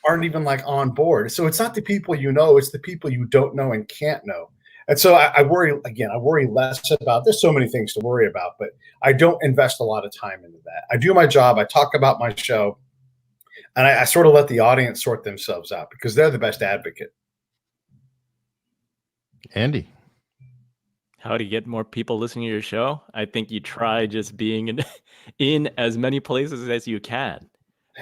[SPEAKER 2] aren't even like on board. So it's not the people it's the people you don't know and can't know. And so I worry less about, there's so many things to worry about, but I don't invest a lot of time into that. I do my job. I talk about my show, and I sort of let the audience sort themselves out because they're the best advocate.
[SPEAKER 1] Andy,
[SPEAKER 3] how to get more people listening to your show? I think you try just being in as many places as you can.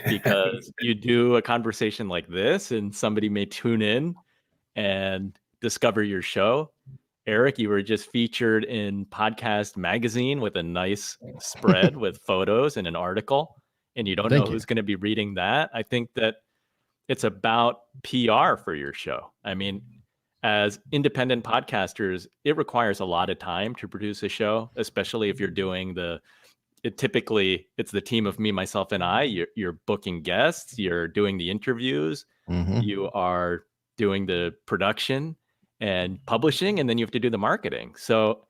[SPEAKER 3] because you do a conversation like this and somebody may tune in and discover your show. Eric, you were just featured in Podcast Magazine with a nice spread with photos and an article, and you don't
[SPEAKER 1] Thank
[SPEAKER 3] know
[SPEAKER 1] you.
[SPEAKER 3] who's going to be reading that. I think that it's about PR for your show. I mean, as independent podcasters, it requires a lot of time to produce a show, especially if you're doing typically it's the team of me, myself, and I. You're booking guests, you're doing the interviews,
[SPEAKER 1] Mhm.
[SPEAKER 3] you are doing the production and publishing, and then you have to do the marketing. So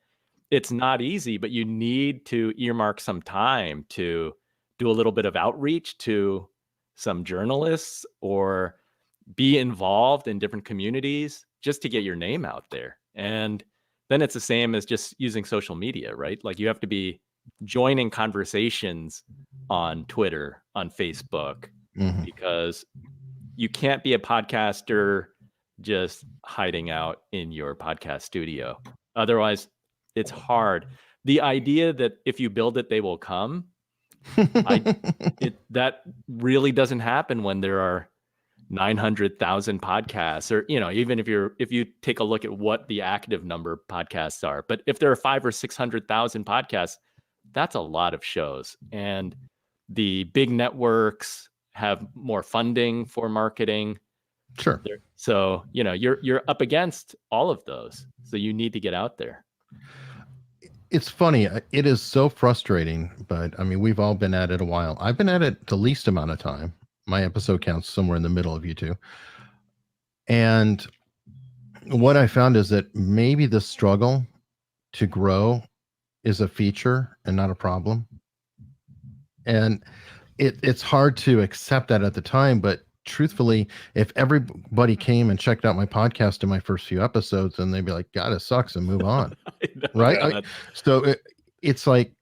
[SPEAKER 3] it's not easy, but you need to earmark some time to do a little bit of outreach to some journalists or be involved in different communities just to get your name out there. And then it's the same as just using social media, right? Like you have to be joining conversations on Twitter, on Facebook,
[SPEAKER 1] Mhm.
[SPEAKER 3] because you can't be a podcaster just hiding out in your podcast studio. Otherwise, it's hard. The idea that if you build it, they will come, that really doesn't happen when there are 900,000 podcasts, or even if you take a look at what the active number of podcasts are. But if there are 500,000 or 600,000 podcasts, that's a lot of shows. And the big networks have more funding for marketing.
[SPEAKER 1] Sure.
[SPEAKER 3] So, you're up against all of those. So you need to get out there.
[SPEAKER 1] It's funny. It is so frustrating, but I mean, we've all been at it a while. I've been at it the least amount of time. My episode count's somewhere in the middle of you two. And what I found is that maybe the struggle to grow is a feature and not a problem. And it's hard to accept that at the time, but truthfully, if everybody came and checked out my podcast in my first few episodes, then they'd be like, God, it sucks, and move on. Right?
[SPEAKER 3] Yeah,
[SPEAKER 1] So it's like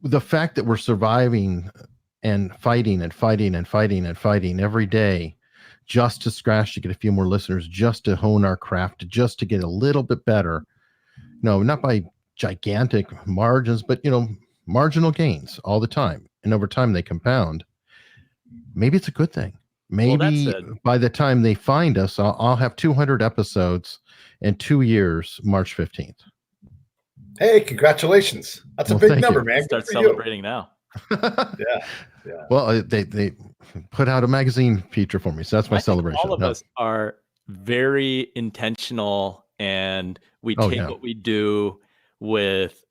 [SPEAKER 1] the fact that we're surviving and fighting and fighting and fighting and fighting every day just to scratch, to get a few more listeners, just to hone our craft, just to get a little bit better. No, not by gigantic margins, but marginal gains all the time. And over time they compound. Maybe it's a good thing. Maybe by the time they find us, I'll have 200 episodes in 2 years, March 15th.
[SPEAKER 2] Hey, congratulations. That's a big number, man.
[SPEAKER 3] Start celebrating now.
[SPEAKER 2] Yeah.
[SPEAKER 1] Well, they put out a magazine feature for me, so that's my celebration.
[SPEAKER 3] All of us are very intentional, and we take what we do with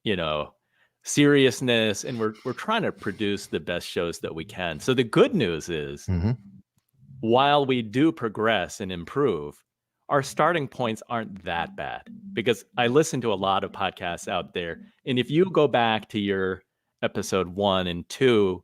[SPEAKER 3] seriousness, and we're trying to produce the best shows that we can. So the good news is, while we do progress and improve, our starting points aren't that bad, because I listen to a lot of podcasts out there, and if you go back to your episode 1 and 2,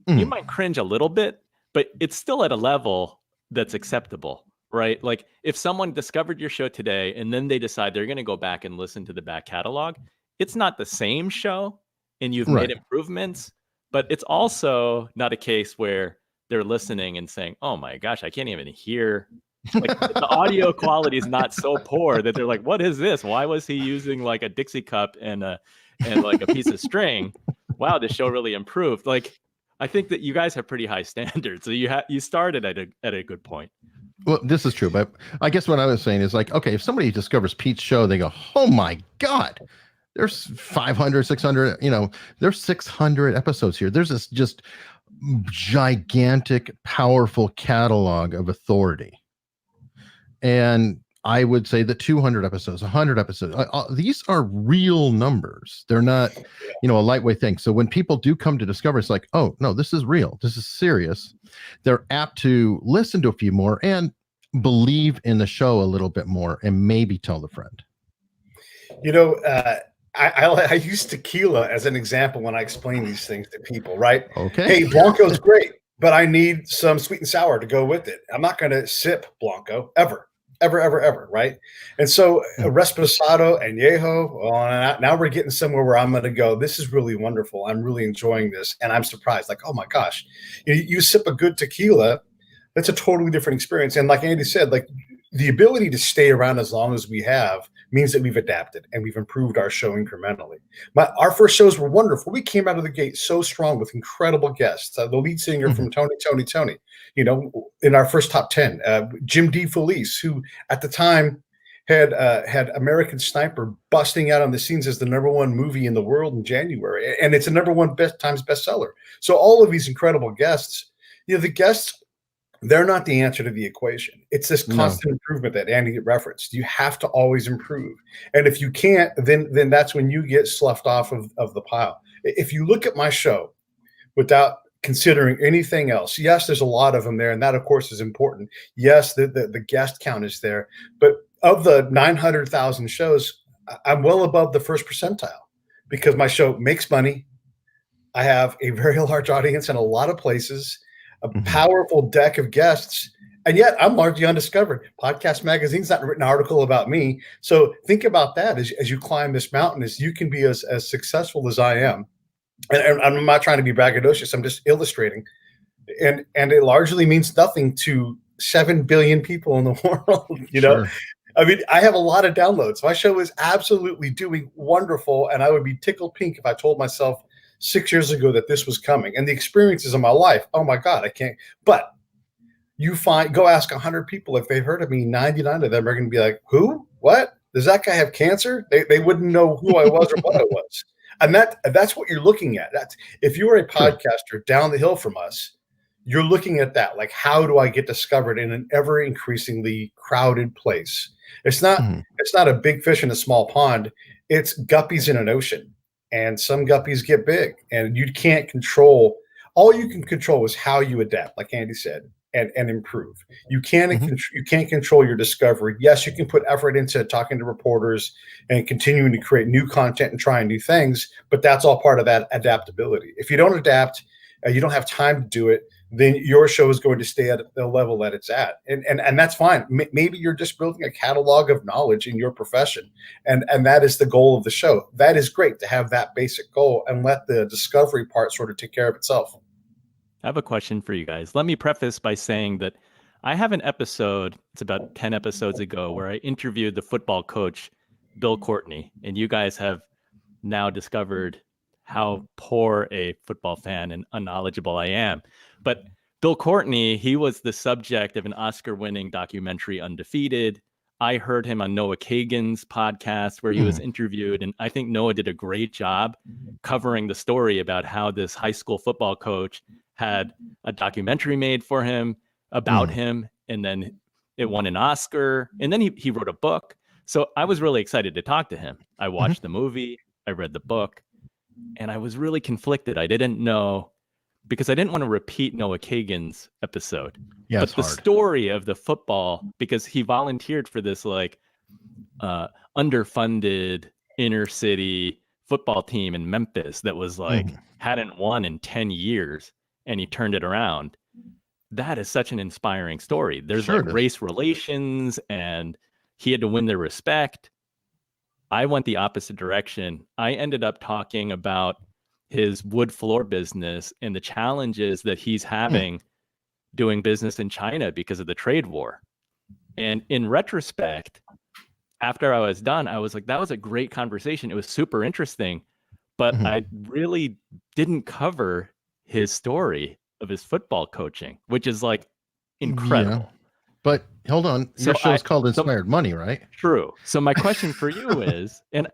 [SPEAKER 3] you might cringe a little bit, but it's still at a level that's acceptable, right? Like if someone discovered your show today and then they decide they're going to go back and listen to the back catalog, it's not the same show and you've made improvements, but it's also not a case where they're listening and saying, oh my gosh, I can't even hear. Like the audio quality is not so poor that they're like, what is this? Why was he using like a Dixie cup and like a piece of string? Wow, this show really improved. Like, I think that you guys have pretty high standards. So you started at a good point.
[SPEAKER 1] Well, this is true, but I guess what I was saying is like, okay, if somebody discovers Pete's show, they go, oh my God, there's 500, 600, there's 600 episodes here. There's this just gigantic, powerful catalog of authority. And I would say that 200 episodes, 100 episodes, these are real numbers. They're not, a lightweight thing. So when people do come to discover, it's like, oh, no, this is real. This is serious. They're apt to listen to a few more and believe in the show a little bit more and maybe tell a friend.
[SPEAKER 2] I use tequila as an example when I explain these things to people, right?
[SPEAKER 1] Okay.
[SPEAKER 2] Hey, Blanco's great, but I need some sweet and sour to go with it. I'm not going to sip Blanco ever, right? And so Reposado, Añejo, now we're getting somewhere where I'm going to go, this is really wonderful. I'm really enjoying this. And I'm surprised, like, oh my gosh, you sip a good tequila, that's a totally different experience. And like Andy said, like, the ability to stay around as long as we have means that we've adapted and we've improved our show incrementally. Our first shows were wonderful. We came out of the gate so strong with incredible guests. The lead singer from Tony, in our first top 10, Jim DeFelice, who at the time had American Sniper busting out on the scenes as the #1 movie in the world in January, and it's a #1 times bestseller. So all of these incredible guests, the guests, they're not the answer to the equation. It's this constant improvement that Andy referenced. You have to always improve, and if you can't, then that's when you get sloughed off of the pile. If you look at my show without considering anything else, yes, there's a lot of them there, and that of course is important. Yes, the guest count is there, but of the 900,000 shows, I'm well above the first percentile because my show makes money. I have a very large audience in a lot of places, a powerful deck of guests, and yet I'm largely undiscovered. Podcast Magazine's not written an article about me. So think about that as you climb this mountain, as you can be as successful as I am. And I'm not trying to be braggadocious. I'm just illustrating. And it largely means nothing to 7 billion people in the world, know? I mean, I have a lot of downloads. My show is absolutely doing wonderful, and I would be tickled pink if I told myself 6 years ago that this was coming. And the experiences of my life, oh my God, I can't. But go ask 100 people if they've heard of me. 99 of them are going to be like, who? What? Does that guy have cancer? They wouldn't know who I was or what I was. And that's what you're looking at. That's if you are a podcaster down the hill from us, you're looking at that. Like, how do I get discovered in an ever increasingly crowded place? It's not a big fish in a small pond. It's guppies in an ocean, and some guppies get big, and you can't control. All you can control is how you adapt, like Andy said, and improve. You can't control your discovery. Yes, you can put effort into talking to reporters and continuing to create new content and trying new things, but that's all part of that adaptability. If you don't adapt, you don't have time to do it, then your show is going to stay at the level that it's at. And that's fine. Maybe you're just building a catalog of knowledge in your profession. And that is the goal of the show. That is great to have that basic goal and let the discovery part sort of take care of itself.
[SPEAKER 3] I have a question for you guys. Let me preface by saying that I have an episode, it's about 10 episodes ago, where I interviewed the football coach, Bill Courtney. And you guys have now discovered how poor a football fan and unknowledgeable I am. But Bill Courtney, he was the subject of an Oscar-winning documentary, Undefeated. I heard him on Noah Kagan's podcast where he was interviewed. And I think Noah did a great job covering the story about how this high school football coach had a documentary made for him about him. And then it won an Oscar. And then he wrote a book. So I was really excited to talk to him. I watched the movie. I read the book. And I was really conflicted. I didn't know, because I didn't want to repeat Noah Kagan's episode.
[SPEAKER 1] Yeah,
[SPEAKER 3] but the story of the football, because he volunteered for this underfunded inner city football team in Memphis that was hadn't won in 10 years, and he turned it around. That is such an inspiring story. There's race relations, and he had to win their respect. I went the opposite direction. I ended up talking about his wood floor business and the challenges that he's having doing business in China because of the trade war. And in retrospect, after I was done, I was like, that was a great conversation. It was super interesting, but I really didn't cover his story of his football coaching, which is incredible.
[SPEAKER 1] Yeah. But hold on, your show is called Inspired Money, right?
[SPEAKER 3] True. So my question for you is, and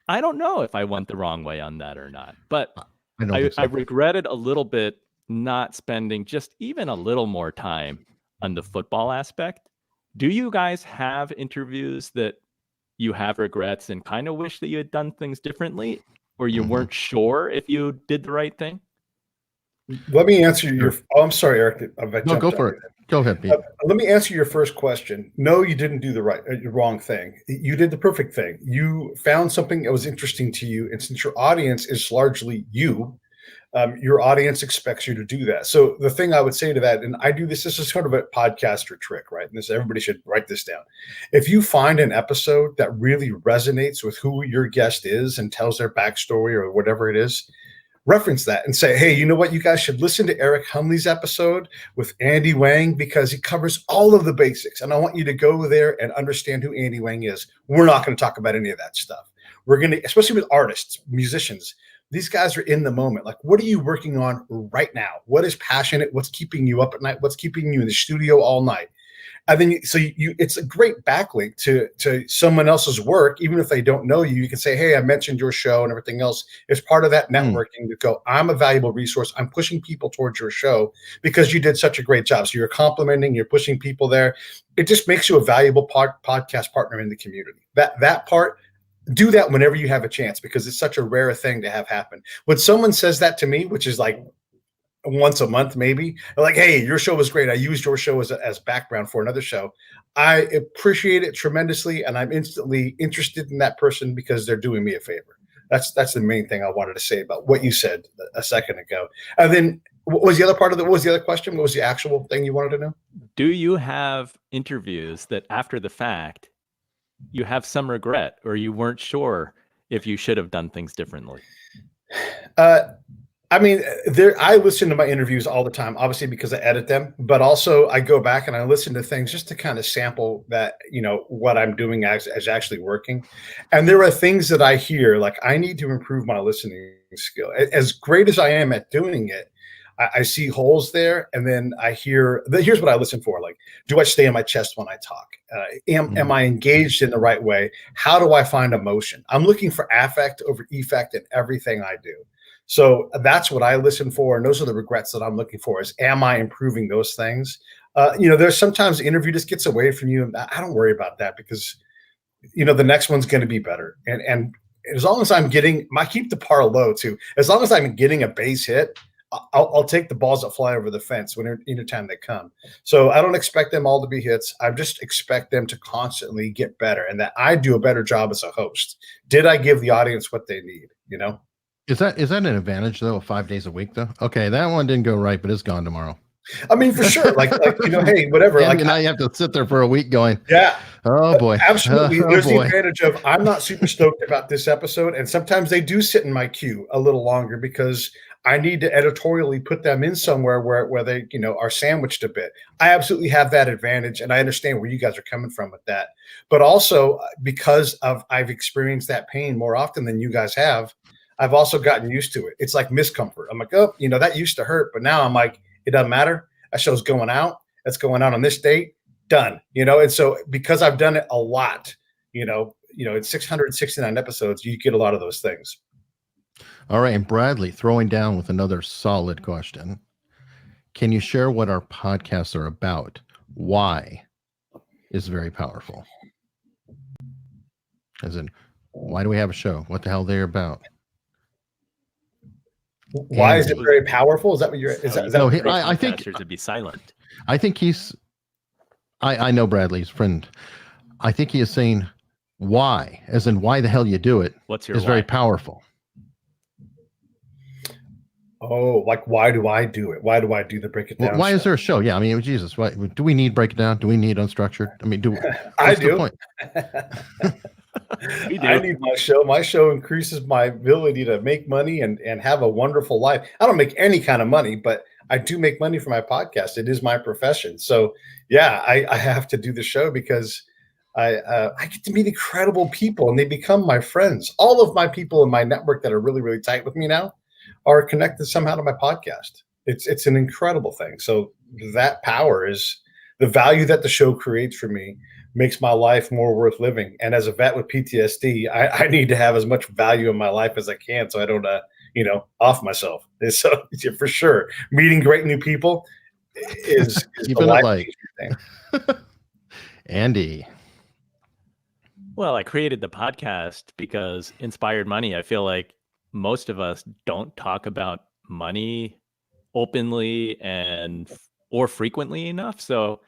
[SPEAKER 3] I don't know if I went the wrong way on that or not, but I regretted a little bit not spending just even a little more time on the football aspect. Do you guys have interviews that you have regrets and kind of wish that you had done things differently, or you weren't sure if you did the right thing?
[SPEAKER 2] Let me answer your. Oh, I'm sorry, Eric.
[SPEAKER 1] No, go for it. Go ahead, Pete.
[SPEAKER 2] Let me answer your first question. No, you didn't do the wrong thing. You did the perfect thing. You found something that was interesting to you, and since your audience is largely you, your audience expects you to do that. So the thing I would say to that, and I do this. This is sort of a podcaster trick, right? And everybody should write this down. If you find an episode that really resonates with who your guest is and tells their backstory or whatever it is, reference that and say, hey, you know what? You guys should listen to Eric Hunley's episode with Andy Wang because he covers all of the basics. And I want you to go there and understand who Andy Wang is. We're not going to talk about any of that stuff. We're going to, especially with artists, musicians, these guys are in the moment. Like, what are you working on right now? What is passionate? What's keeping you up at night? What's keeping you in the studio all night? And then it's a great backlink to someone else's work, even if they don't know you. You can say, hey, I mentioned your show and everything else. It's part of that networking to go, I'm a valuable resource. I'm pushing people towards your show because you did such a great job. So you're complimenting, you're pushing people there. It just makes you a valuable podcast partner in the community. That part, do that whenever you have a chance because it's such a rare thing to have happen. When someone says that to me, which is like once a month, maybe like, hey, your show was great. I used your show as background for another show. I appreciate it tremendously. And I'm instantly interested in that person because they're doing me a favor. That's the main thing I wanted to say about what you said a second ago. And then what was the other part of what was the other question? What was the actual thing you wanted to know?
[SPEAKER 3] Do you have interviews that after the fact, you have some regret or you weren't sure if you should have done things differently?
[SPEAKER 2] I mean, I listen to my interviews all the time, obviously because I edit them, but also I go back and I listen to things just to kind of sample that, what I'm doing as actually working. And there are things that I hear, like I need to improve my listening skill. As great as I am at doing it, I see holes there. And then here's what I listen for. Like, do I stay in my chest when I talk? Am I engaged in the right way? How do I find emotion? I'm looking for affect over effect in everything I do. So that's what I listen for. And those are the regrets that I'm looking for is, am I improving those things? There's sometimes the interview just gets away from you. And I don't worry about that because, the next one's going to be better. And as long as I keep the par low too. As long as I'm getting a base hit, I'll take the balls that fly over the fence anytime they come. So I don't expect them all to be hits. I just expect them to constantly get better and that I do a better job as a host. Did I give the audience what they need?
[SPEAKER 1] Is that an advantage though? 5 days a week though? Okay, that one didn't go right, but it's gone tomorrow.
[SPEAKER 2] I mean, for sure. Like hey, whatever.
[SPEAKER 1] And now you have to sit there for a week going,
[SPEAKER 2] yeah.
[SPEAKER 1] Oh boy.
[SPEAKER 2] Absolutely. There's the advantage of I'm not super stoked about this episode. And sometimes they do sit in my queue a little longer because I need to editorially put them in somewhere where they, are sandwiched a bit. I absolutely have that advantage. And I understand where you guys are coming from with that. But also because I've experienced that pain more often than you guys have, I've also gotten used to it. It's like miscomfort. I'm like, oh, that used to hurt. But now I'm like, it doesn't matter. That show's going out. That's going out on this date. Done. And so because I've done it a lot, it's 669 episodes. You get a lot of those things.
[SPEAKER 1] All right. And Bradley throwing down with another solid question. Can you share what our podcasts are about? Why is very powerful? As in, why do we have a show? What the hell they're about?
[SPEAKER 2] Why is it very powerful? Is that what you're?
[SPEAKER 3] I think to be silent.
[SPEAKER 1] I think I know Bradley's friend. I think he is saying why, as in why the hell you do it.
[SPEAKER 3] What's your
[SPEAKER 1] is
[SPEAKER 3] why?
[SPEAKER 1] Very powerful.
[SPEAKER 2] Oh, like why do I do it? Why do I do the break it down?
[SPEAKER 1] Why is there a show? Yeah, I mean, Jesus, why do we need break it down? Do we need unstructured? I mean,
[SPEAKER 2] I do.
[SPEAKER 1] The point?
[SPEAKER 2] I need my show. My show increases my ability to make money and have a wonderful life. I don't make any kind of money, but I do make money for my podcast. It is my profession. So yeah, I have to do the show because I get to meet incredible people and they become my friends. All of my people in my network that are really, really tight with me now are connected somehow to my podcast. It's an incredible thing. So that power is the value that the show creates for me makes my life more worth living. And as a vet with PTSD, I need to have as much value in my life as I can so I don't, off myself. So for sure, meeting great new people is
[SPEAKER 1] keeping it light. Andy.
[SPEAKER 3] Well, I created the podcast because Inspired Money, I feel like most of us don't talk about money openly or frequently enough. So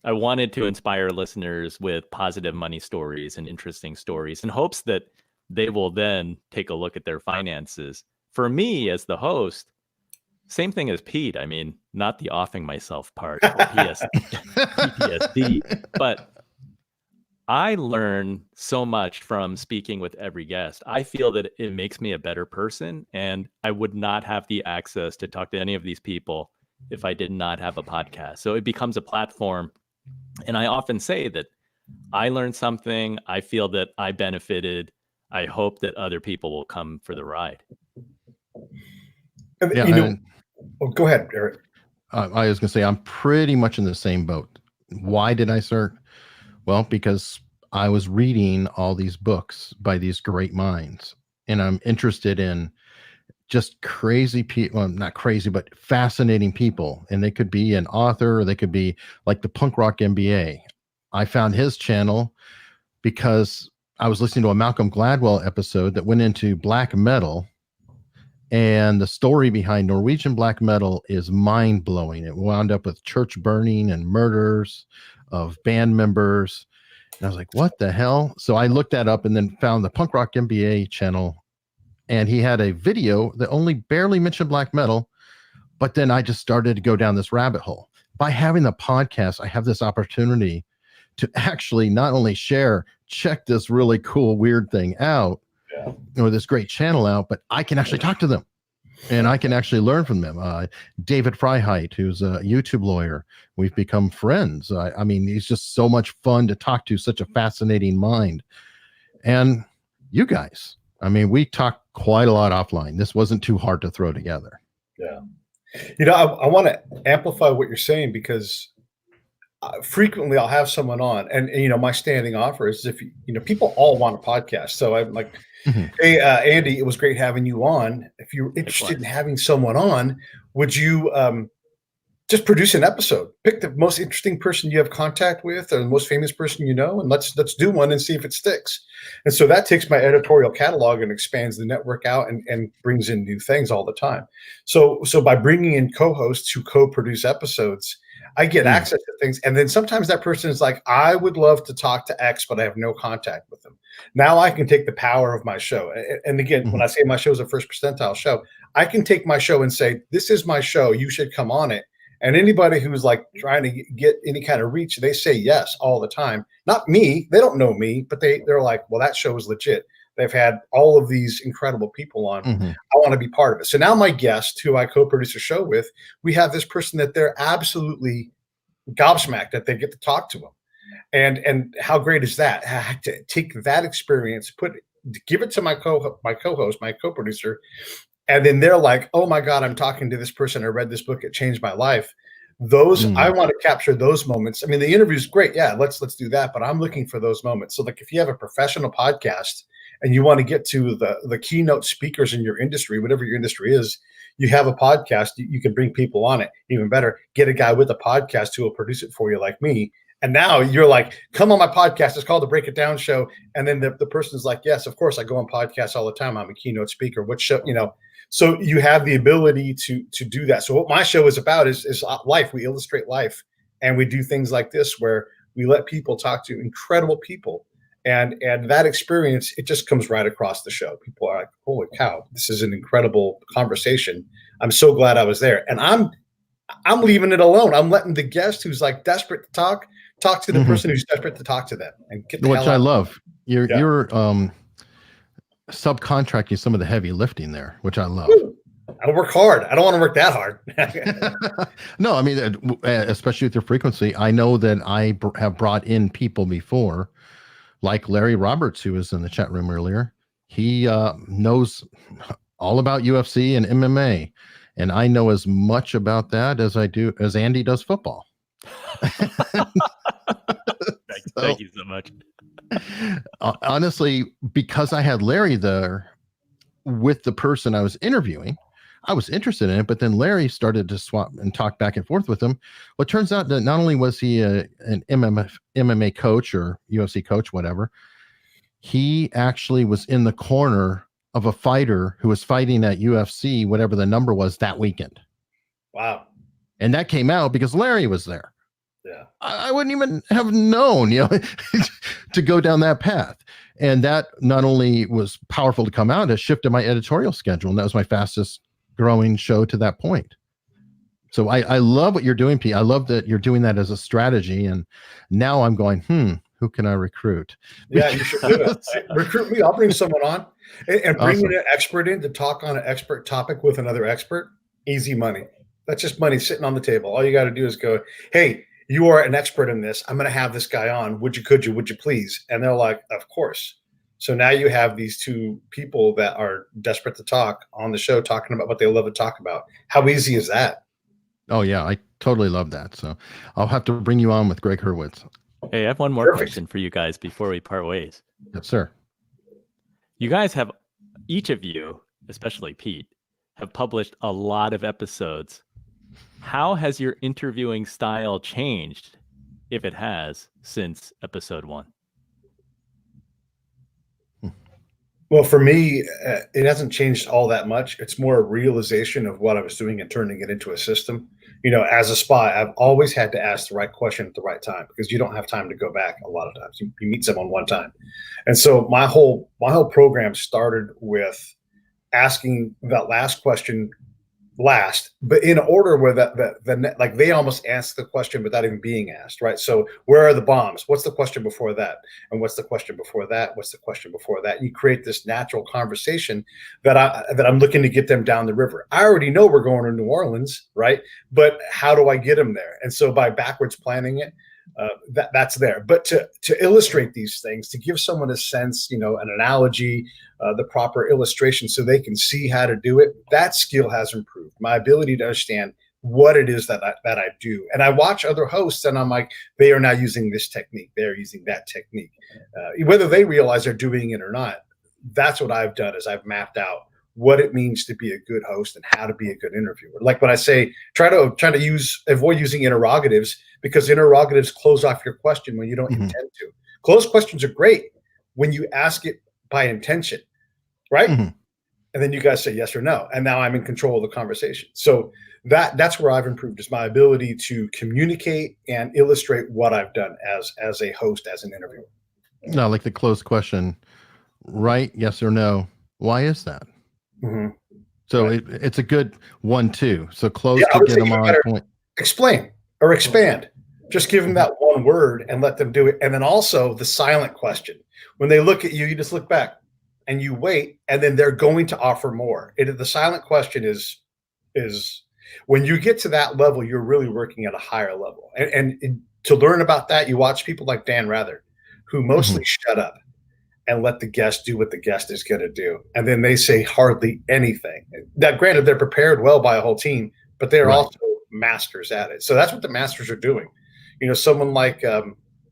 [SPEAKER 3] I wanted to inspire listeners with positive money stories and interesting stories in hopes that they will then take a look at their finances. For me as the host, same thing as Pete. I mean, not the offing myself part, PTSD, but I learn so much from speaking with every guest. I feel that it makes me a better person, and I would not have the access to talk to any of these people if I did not have a podcast. So it becomes a platform. And I often say that I learned something. I feel that I benefited. I hope that other people will come for the ride.
[SPEAKER 1] Yeah,
[SPEAKER 2] Go ahead, Eric.
[SPEAKER 1] I was going to say, I'm pretty much in the same boat. Why did I start? Well, because I was reading all these books by these great minds, and I'm interested in just crazy people, well, not crazy, but fascinating people. And they could be an author, or they could be like the punk rock MBA. I found his channel because I was listening to a Malcolm Gladwell episode that went into black metal. And the story behind Norwegian black metal is mind blowing. It wound up with church burning and murders of band members. And I was like, what the hell? So I looked that up and then found the Punk Rock MBA channel. And he had a video that only barely mentioned black metal. But then I just started to go down this rabbit hole. By having the podcast, I have this opportunity to actually not only check this really cool, weird thing out, or this great channel out, but I can actually talk to them and I can actually learn from them. David Freiheit, who's a YouTube lawyer, we've become friends. I mean, he's just so much fun to talk to, such a fascinating mind. And you guys, I mean, we talked quite a lot offline. This wasn't too hard to throw together.
[SPEAKER 2] Yeah. I want to amplify what you're saying, because frequently I'll have someone on, and my standing offer is, if people all want a podcast. So I'm like, hey, Andy, it was great having you on. If you're interested in having someone on, would you just produce an episode? Pick the most interesting person you have contact with, or the most famous person you know, and let's do one and see if it sticks. And so that takes my editorial catalog and expands the network out and brings in new things all the time. So by bringing in co-hosts who co-produce episodes, I get access to things. And then sometimes that person is like, I would love to talk to X, but I have no contact with them. Now I can take the power of my show. And again, when I say my show is a first percentile show, I can take my show and say, this is my show, you should come on it. And anybody who's like trying to get any kind of reach, they say yes all the time. Not me, they don't know me, but they're like, well, that show is legit. They've had all of these incredible people on. I want to be part of it. So now my guest, who I co-produce a show with, we have this person that they're absolutely gobsmacked that they get to talk to them. And how great is that? To take that experience, give it to my co-host, my co-producer, and then they're like, oh my God, I'm talking to this person. I read this book. It changed my life. I want to capture those moments. I mean, the interview is great. Yeah, let's do that. But I'm looking for those moments. So like, if you have a professional podcast and you want to get to the keynote speakers in your industry, whatever your industry is, you have a podcast, you can bring people on it. Even better, get a guy with a podcast who will produce it for you, like me. And now you're like, come on my podcast. It's called the Break It Down Show. And then the person's like, yes, of course, I go on podcasts all the time. I'm a keynote speaker. What show, So you have the ability to do that. So what my show is about is life. We illustrate life, and we do things like this where we let people talk to incredible people. And that experience, it just comes right across the show. People are like, holy cow, this is an incredible conversation. I'm so glad I was there. And I'm leaving it alone. I'm letting the guest who's like desperate to talk to the person who's desperate to talk to them, and get the
[SPEAKER 1] which
[SPEAKER 2] hell out.
[SPEAKER 1] I love. You're subcontracting some of the heavy lifting there, which I love.
[SPEAKER 2] I work hard. I don't want to work that hard.
[SPEAKER 1] No, I mean, especially with your frequency, I know that I have brought in people before, like Larry Roberts, who was in the chat room earlier. He knows all about UFC and MMA, and I know as much about that as Andy does football.
[SPEAKER 3] Thank you so much.
[SPEAKER 1] Honestly, because I had Larry there with the person I was interviewing, I was interested in it, but then Larry started to swap and talk back and forth with him. Well, it turns out that not only was he an MMA coach or UFC coach, whatever, he actually was in the corner of a fighter who was fighting at UFC, whatever the number was, that weekend.
[SPEAKER 2] Wow.
[SPEAKER 1] And that came out because Larry was there.
[SPEAKER 2] Yeah.
[SPEAKER 1] I wouldn't even have known, to go down that path. And that not only was powerful to come out, it shifted my editorial schedule. And that was my fastest growing show to that point. So I love what you're doing, Pete. I love that you're doing that as a strategy. And now I'm going, who can I recruit?
[SPEAKER 2] Yeah, you should do it. Recruit me. I'll bring someone on and bring
[SPEAKER 1] Awesome.
[SPEAKER 2] an expert in to talk on an expert topic with another expert. Easy money. That's just money sitting on the table. All you got to do is go, hey, you are an expert in this. I'm going to have this guy on. Would you please? And they're like, of course. So now you have these two people that are desperate to talk on the show, talking about what they love to talk about. How easy is that?
[SPEAKER 1] Oh yeah, I totally love that. So I'll have to bring you on with Greg Hurwitz.
[SPEAKER 3] Hey, I have one more
[SPEAKER 2] Perfect.
[SPEAKER 3] question for you guys before we part ways.
[SPEAKER 1] Yes, sir.
[SPEAKER 3] You guys have, each of you, especially Pete, have published a lot of episodes. How has your interviewing style changed, if it has, since episode 1?
[SPEAKER 2] Well, for me, it hasn't changed all that much. It's more a realization of what I was doing and turning it into a system. You know, as a spy, I've always had to ask the right question at the right time because you don't have time to go back a lot of times. You meet someone one time. And so my whole program started with asking that last question last, but in order where like they almost asked the question without even being asked, right? So where are the bombs? What's the question before that? And what's the question before that? What's the question before that? You create this natural conversation that I'm looking to get them down the river. I already know we're going to New Orleans, right? But how do I get them there? And so by backwards planning it, that's there. But to illustrate these things, to give someone a sense, you know, an analogy, the proper illustration so they can see how to do it, that skill has improved. My ability to understand what it is that I do. And I watch other hosts and I'm like, they are now using this technique. They're using that technique. Whether they realize they're doing it or not, that's what I've done is I've mapped out what it means to be a good host and how to be a good interviewer. Like when I say, avoid using interrogatives because interrogatives close off your question when you don't intend to. Closed questions are great when you ask it by intention, right? And then you guys say yes or no. And now I'm in control of the conversation. So that's where I've improved is my ability to communicate and illustrate what I've done as a host, as an interviewer.
[SPEAKER 1] No, like the closed question, right? Yes or no. Why is that? So right. It's a good 1-2. So close to get them on point.
[SPEAKER 2] Explain or expand. Just give them that one word and let them do it. And then also the silent question. When they look at you, you just look back and you wait, and then they're going to offer more. The silent question is when you get to that level, you're really working at a higher level. And to learn about that, you watch people like Dan Rather, who mostly shut up and let the guest do what the guest is going to do. And then they say hardly anything. Now, granted, they're prepared well by a whole team, but they're also masters at it. So that's what the masters are doing. You know, someone like, I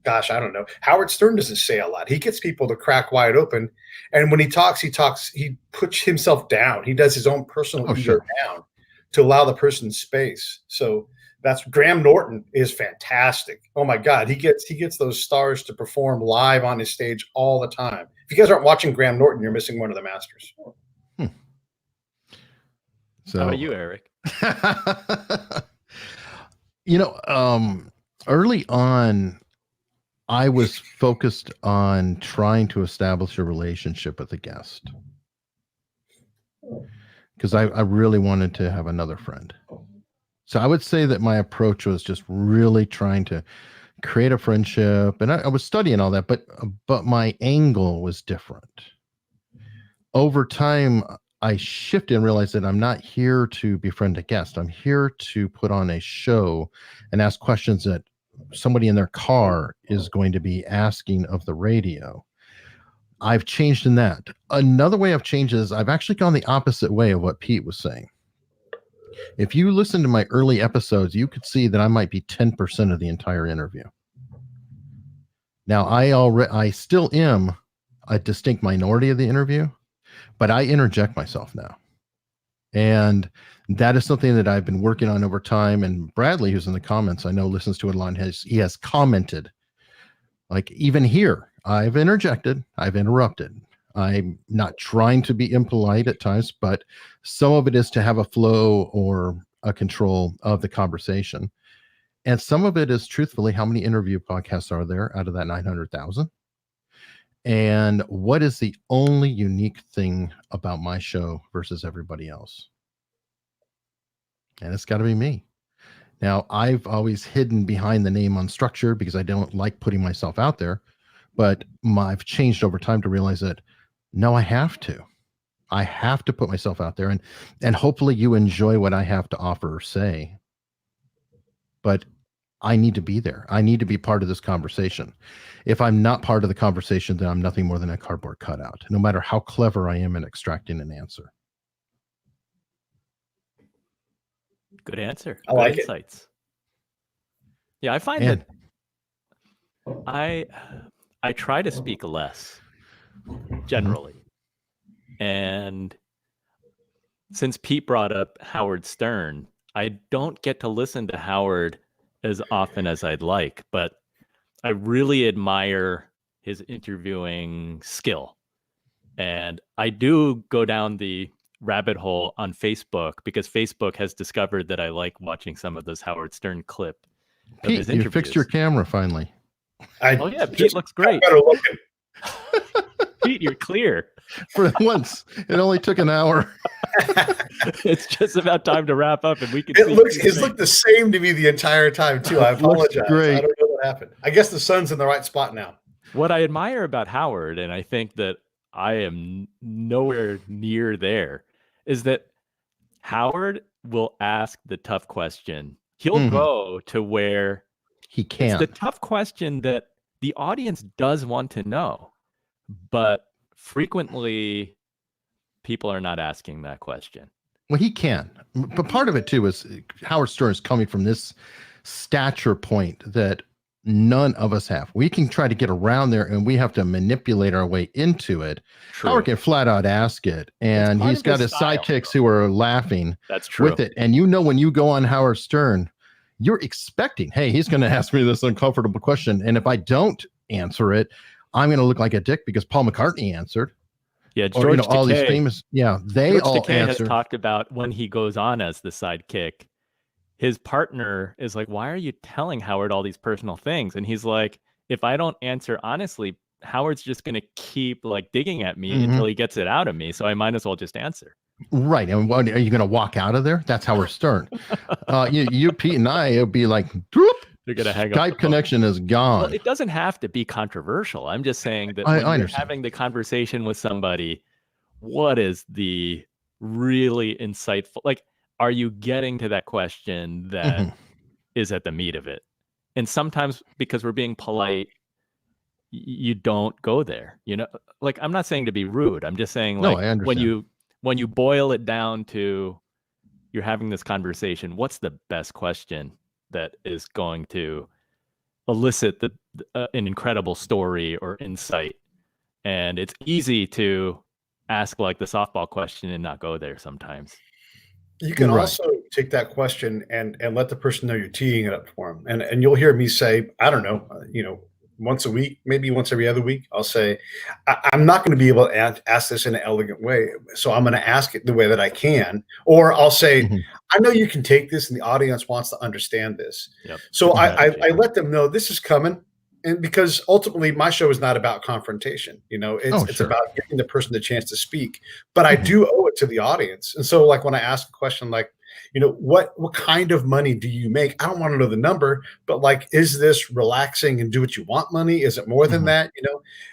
[SPEAKER 2] don't know, Howard Stern doesn't say a lot. He gets people to crack wide open. And when he talks, he puts himself down. He does his own personal ego down to allow the person space. So that's Graham Norton is fantastic. Oh my God. He gets those stars to perform live on his stage all the time. If you guys aren't watching Graham Norton, you're missing one of the masters.
[SPEAKER 1] So
[SPEAKER 3] how about you, Eric?
[SPEAKER 1] You know, early on, I was focused on trying to establish a relationship with the guest because I really wanted to have another friend. So I would say that my approach was just really trying to create a friendship, and I was studying all that, but my angle was different. Over time, I shifted and realized that I'm not here to befriend a guest. I'm here to put on a show and ask questions that somebody in their car is going to be asking of the radio. I've changed in that. Another way I've changed is I've actually gone the opposite way of what Pete was saying. If you listen to my early episodes, you could see that I might be 10% of the entire interview. Now, I still am a distinct minority of the interview, but I interject myself now. And that is something that I've been working on over time. And Bradley, who's in the comments, I know listens to it a lot, he has commented, like even here, I've interjected, I've interrupted. I'm not trying to be impolite at times, but some of it is to have a flow or a control of the conversation. And some of it is truthfully, how many interview podcasts are there out of that 900,000? And what is the only unique thing about my show versus everybody else? And it's got to be me. Now, I've always hidden behind the name Unstructured because I don't like putting myself out there. But I've changed over time to realize that no, I have to put myself out there, and hopefully you enjoy what I have to offer or say. But I need to be there. I need to be part of this conversation. If I'm not part of the conversation, then I'm nothing more than a cardboard cutout, no matter how clever I am in extracting an answer.
[SPEAKER 3] Good answer.
[SPEAKER 2] I
[SPEAKER 3] Good
[SPEAKER 2] like it.
[SPEAKER 3] insights. Yeah, I find
[SPEAKER 1] Man.
[SPEAKER 3] that I try to speak less generally. And since Pete brought up Howard Stern, I don't get to listen to Howard as often as I'd like, but I really admire his interviewing skill. And I do go down the rabbit hole on Facebook because Facebook has discovered that I like watching some of those Howard Stern clip of his
[SPEAKER 1] Pete, you
[SPEAKER 3] interviews.
[SPEAKER 1] fixed your camera finally.
[SPEAKER 3] Oh yeah, Pete looks great.
[SPEAKER 2] Better looking.
[SPEAKER 3] Pete, you're clear.
[SPEAKER 1] For once, it only took an hour.
[SPEAKER 3] It's just about time to wrap up, and we can.
[SPEAKER 2] It's looked the same to me the entire time too. I apologize.
[SPEAKER 1] Great.
[SPEAKER 2] I don't know what happened. I guess the sun's in the right spot now.
[SPEAKER 3] What I admire about Howard, and I think that I am nowhere near there, is that Howard will ask the tough question. He'll go to where
[SPEAKER 1] he can.
[SPEAKER 3] It's the tough question that the audience does want to know, but frequently people are not asking that question.
[SPEAKER 1] Well, he can. But part of it too is Howard Stern is coming from this stature point that none of us have. We can try to get around there and we have to manipulate our way into it.
[SPEAKER 3] True.
[SPEAKER 1] Howard can flat out ask it. And he's got his sidekicks who are laughing with it. And when you go on Howard Stern, you're expecting, hey, he's going to ask me this uncomfortable question. And if I don't answer it, I'm going to look like a dick because Paul McCartney answered.
[SPEAKER 3] Yeah, George
[SPEAKER 1] all these famous, they all answer.
[SPEAKER 3] Has talked about when he goes on as the sidekick, his partner is like, why are you telling Howard all these personal things? And he's like, if I don't answer honestly, Howard's just going to keep like digging at me until he gets it out of me. So I might as well just answer.
[SPEAKER 1] Right. And what, are you going to walk out of there? That's Howard Stern. You, Pete, and I, it'll be like, Droop!
[SPEAKER 3] You're going to hang up.
[SPEAKER 1] Skype connection is gone.
[SPEAKER 3] Well, it doesn't have to be controversial. I'm just saying that when you're having the conversation with somebody, what is the really insightful, like, are you getting to that question that is at the meat of it? And sometimes because we're being polite, you don't go there, like, I'm not saying to be rude. I'm just saying, like,
[SPEAKER 1] I understand.
[SPEAKER 3] when you boil it down to you're having this conversation, what's the best question that is going to elicit an incredible story or insight? And it's easy to ask like the softball question and not go there sometimes.
[SPEAKER 2] You can also take that question and let the person know you're teeing it up for them. And you'll hear me say, I don't know, once a week, maybe once every other week, I'll say, I'm not going to be able to ask this in an elegant way. So I'm going to ask it the way that I can. Or I'll say, I know you can take this and the audience wants to understand this. Yep. So I let them know this is coming. And because ultimately my show is not about confrontation, it's about giving the person the chance to speak, but I do owe it to the audience. And so like when I ask a question, like, what kind of money do you make? I don't want to know the number, but like, is this relaxing and do what you want money? Is it more than that?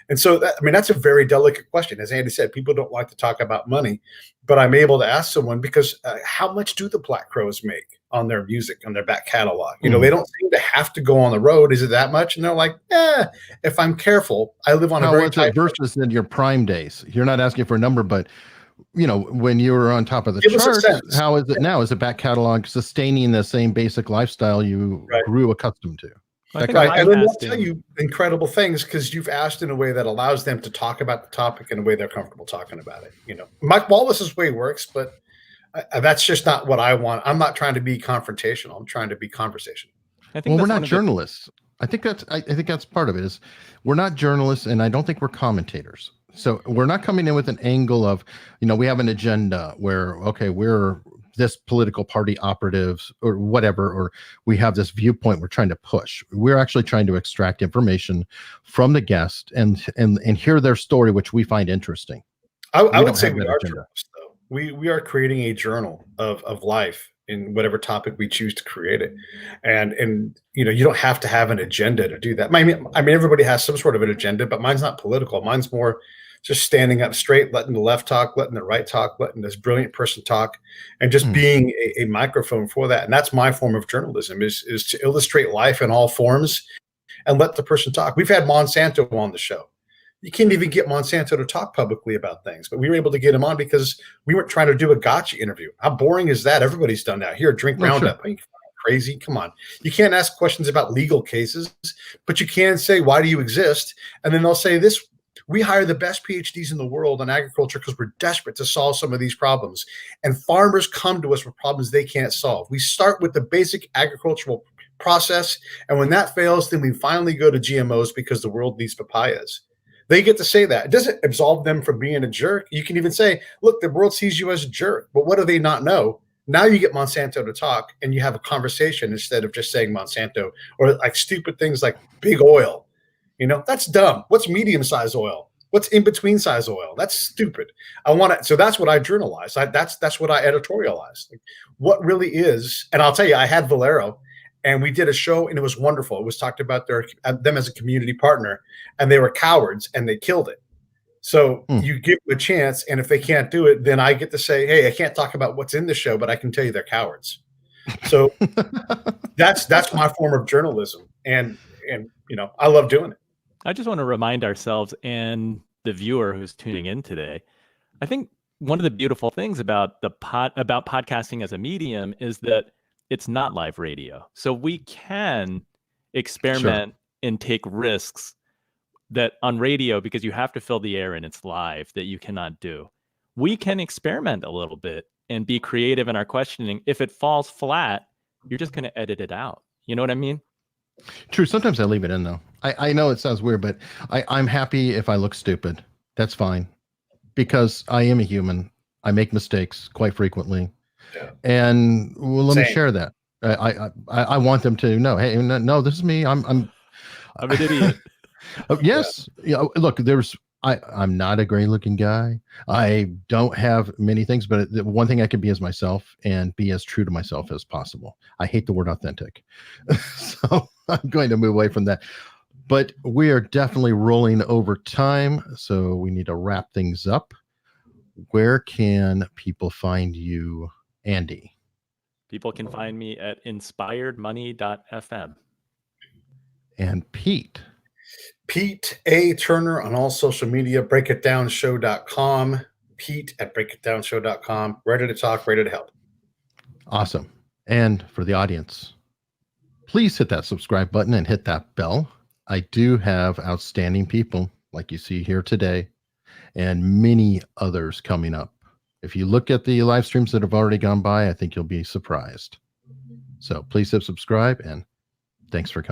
[SPEAKER 2] And so that's a very delicate question. As Andy said, people don't like to talk about money, but I'm able to ask someone because how much do the Black Crowes make on their music, on their back catalog? They don't seem to have to go on the road. Is it that much? And they're like, if I'm careful, I live on a very tight
[SPEAKER 1] versus in your prime days. You're not asking for a number, but when you were on top of the charts, how is it now? Is the back catalog sustaining the same basic lifestyle you grew accustomed to?
[SPEAKER 2] And then they'll tell you incredible things because you've asked in a way that allows them to talk about the topic in a way they're comfortable talking about it. Mike Wallace's way works, but that's just not what I want. I'm not trying to be confrontational. I'm trying to be conversational.
[SPEAKER 1] We're not journalists. I think that's part of it. Is we're not journalists, and I don't think we're commentators. So we're not coming in with an angle of, we have an agenda where, okay, we're this political party operatives or whatever, or we have this viewpoint we're trying to push. We're actually trying to extract information from the guest and hear their story, which we find interesting.
[SPEAKER 2] I would say we are journalists, though. We are creating a journal of life in whatever topic we choose to create it. And you don't have to have an agenda to do that. I mean, everybody has some sort of an agenda, but mine's not political. Mine's more just standing up straight, letting the left talk, letting the right talk, letting this brilliant person talk, and just being a microphone for that. And that's my form of journalism, is to illustrate life in all forms and let the person talk. We've had Monsanto on the show. You can't even get Monsanto to talk publicly about things, but we were able to get him on because we weren't trying to do a gotcha interview. How boring is that? Everybody's done that. Here, drink Roundup. Sure. Are you crazy? Come on. You can't ask questions about legal cases, but you can say, why do you exist? And then they'll say this: we hire the best PhDs in the world on agriculture because we're desperate to solve some of these problems. And farmers come to us with problems they can't solve. We start with the basic agricultural process, and when that fails, then we finally go to GMOs because the world needs papayas. They get to say that. It doesn't absolve them from being a jerk. You can even say, look, the world sees you as a jerk, but what do they not know? Now you get Monsanto to talk and you have a conversation instead of just saying Monsanto, or like stupid things like big oil. That's dumb. What's medium-sized oil? What's in-between size oil? That's stupid. So that's what I journalize. That's what I editorialize. Like, what really is, and I'll tell you, I had Valero, and we did a show, and it was wonderful. It was talked about them as a community partner, and they were cowards, and they killed it. So you give them a chance, and if they can't do it, then I get to say, hey, I can't talk about what's in the show, but I can tell you they're cowards. So that's my form of journalism, and I love doing it.
[SPEAKER 3] I just want to remind ourselves and the viewer who's tuning in today, I think one of the beautiful things about about podcasting as a medium is that it's not live radio. So we can experiment and take risks that on radio, because you have to fill the air and it's live, that you cannot do. We can experiment a little bit and be creative in our questioning. If it falls flat, you're just going to edit it out. You know what I mean?
[SPEAKER 1] True. Sometimes I leave it in, though. I know it sounds weird, but I'm happy if I look stupid. That's fine, because I am a human. I make mistakes quite frequently. Yeah. And let me share that. I want them to know, hey, no, this is me. I'm
[SPEAKER 3] an idiot.
[SPEAKER 1] Yes. Yeah. Look, I'm not a great looking guy. I don't have many things, but the one thing I can be is myself and be as true to myself as possible. I hate the word authentic. So I'm going to move away from that. But we are definitely rolling over time, so we need to wrap things up. Where can people find you, Andy?
[SPEAKER 3] People can find me at inspiredmoney.fm.
[SPEAKER 1] And Pete
[SPEAKER 2] A. Turner on all social media, breakitdownshow.com, Pete at breakitdownshow.com. Ready to talk, ready to help.
[SPEAKER 1] Awesome. And for the audience, please hit that subscribe button and hit that bell. I do have outstanding people like you see here today and many others coming up. If you look at the live streams that have already gone by, I think you'll be surprised. So please hit subscribe, and thanks for coming.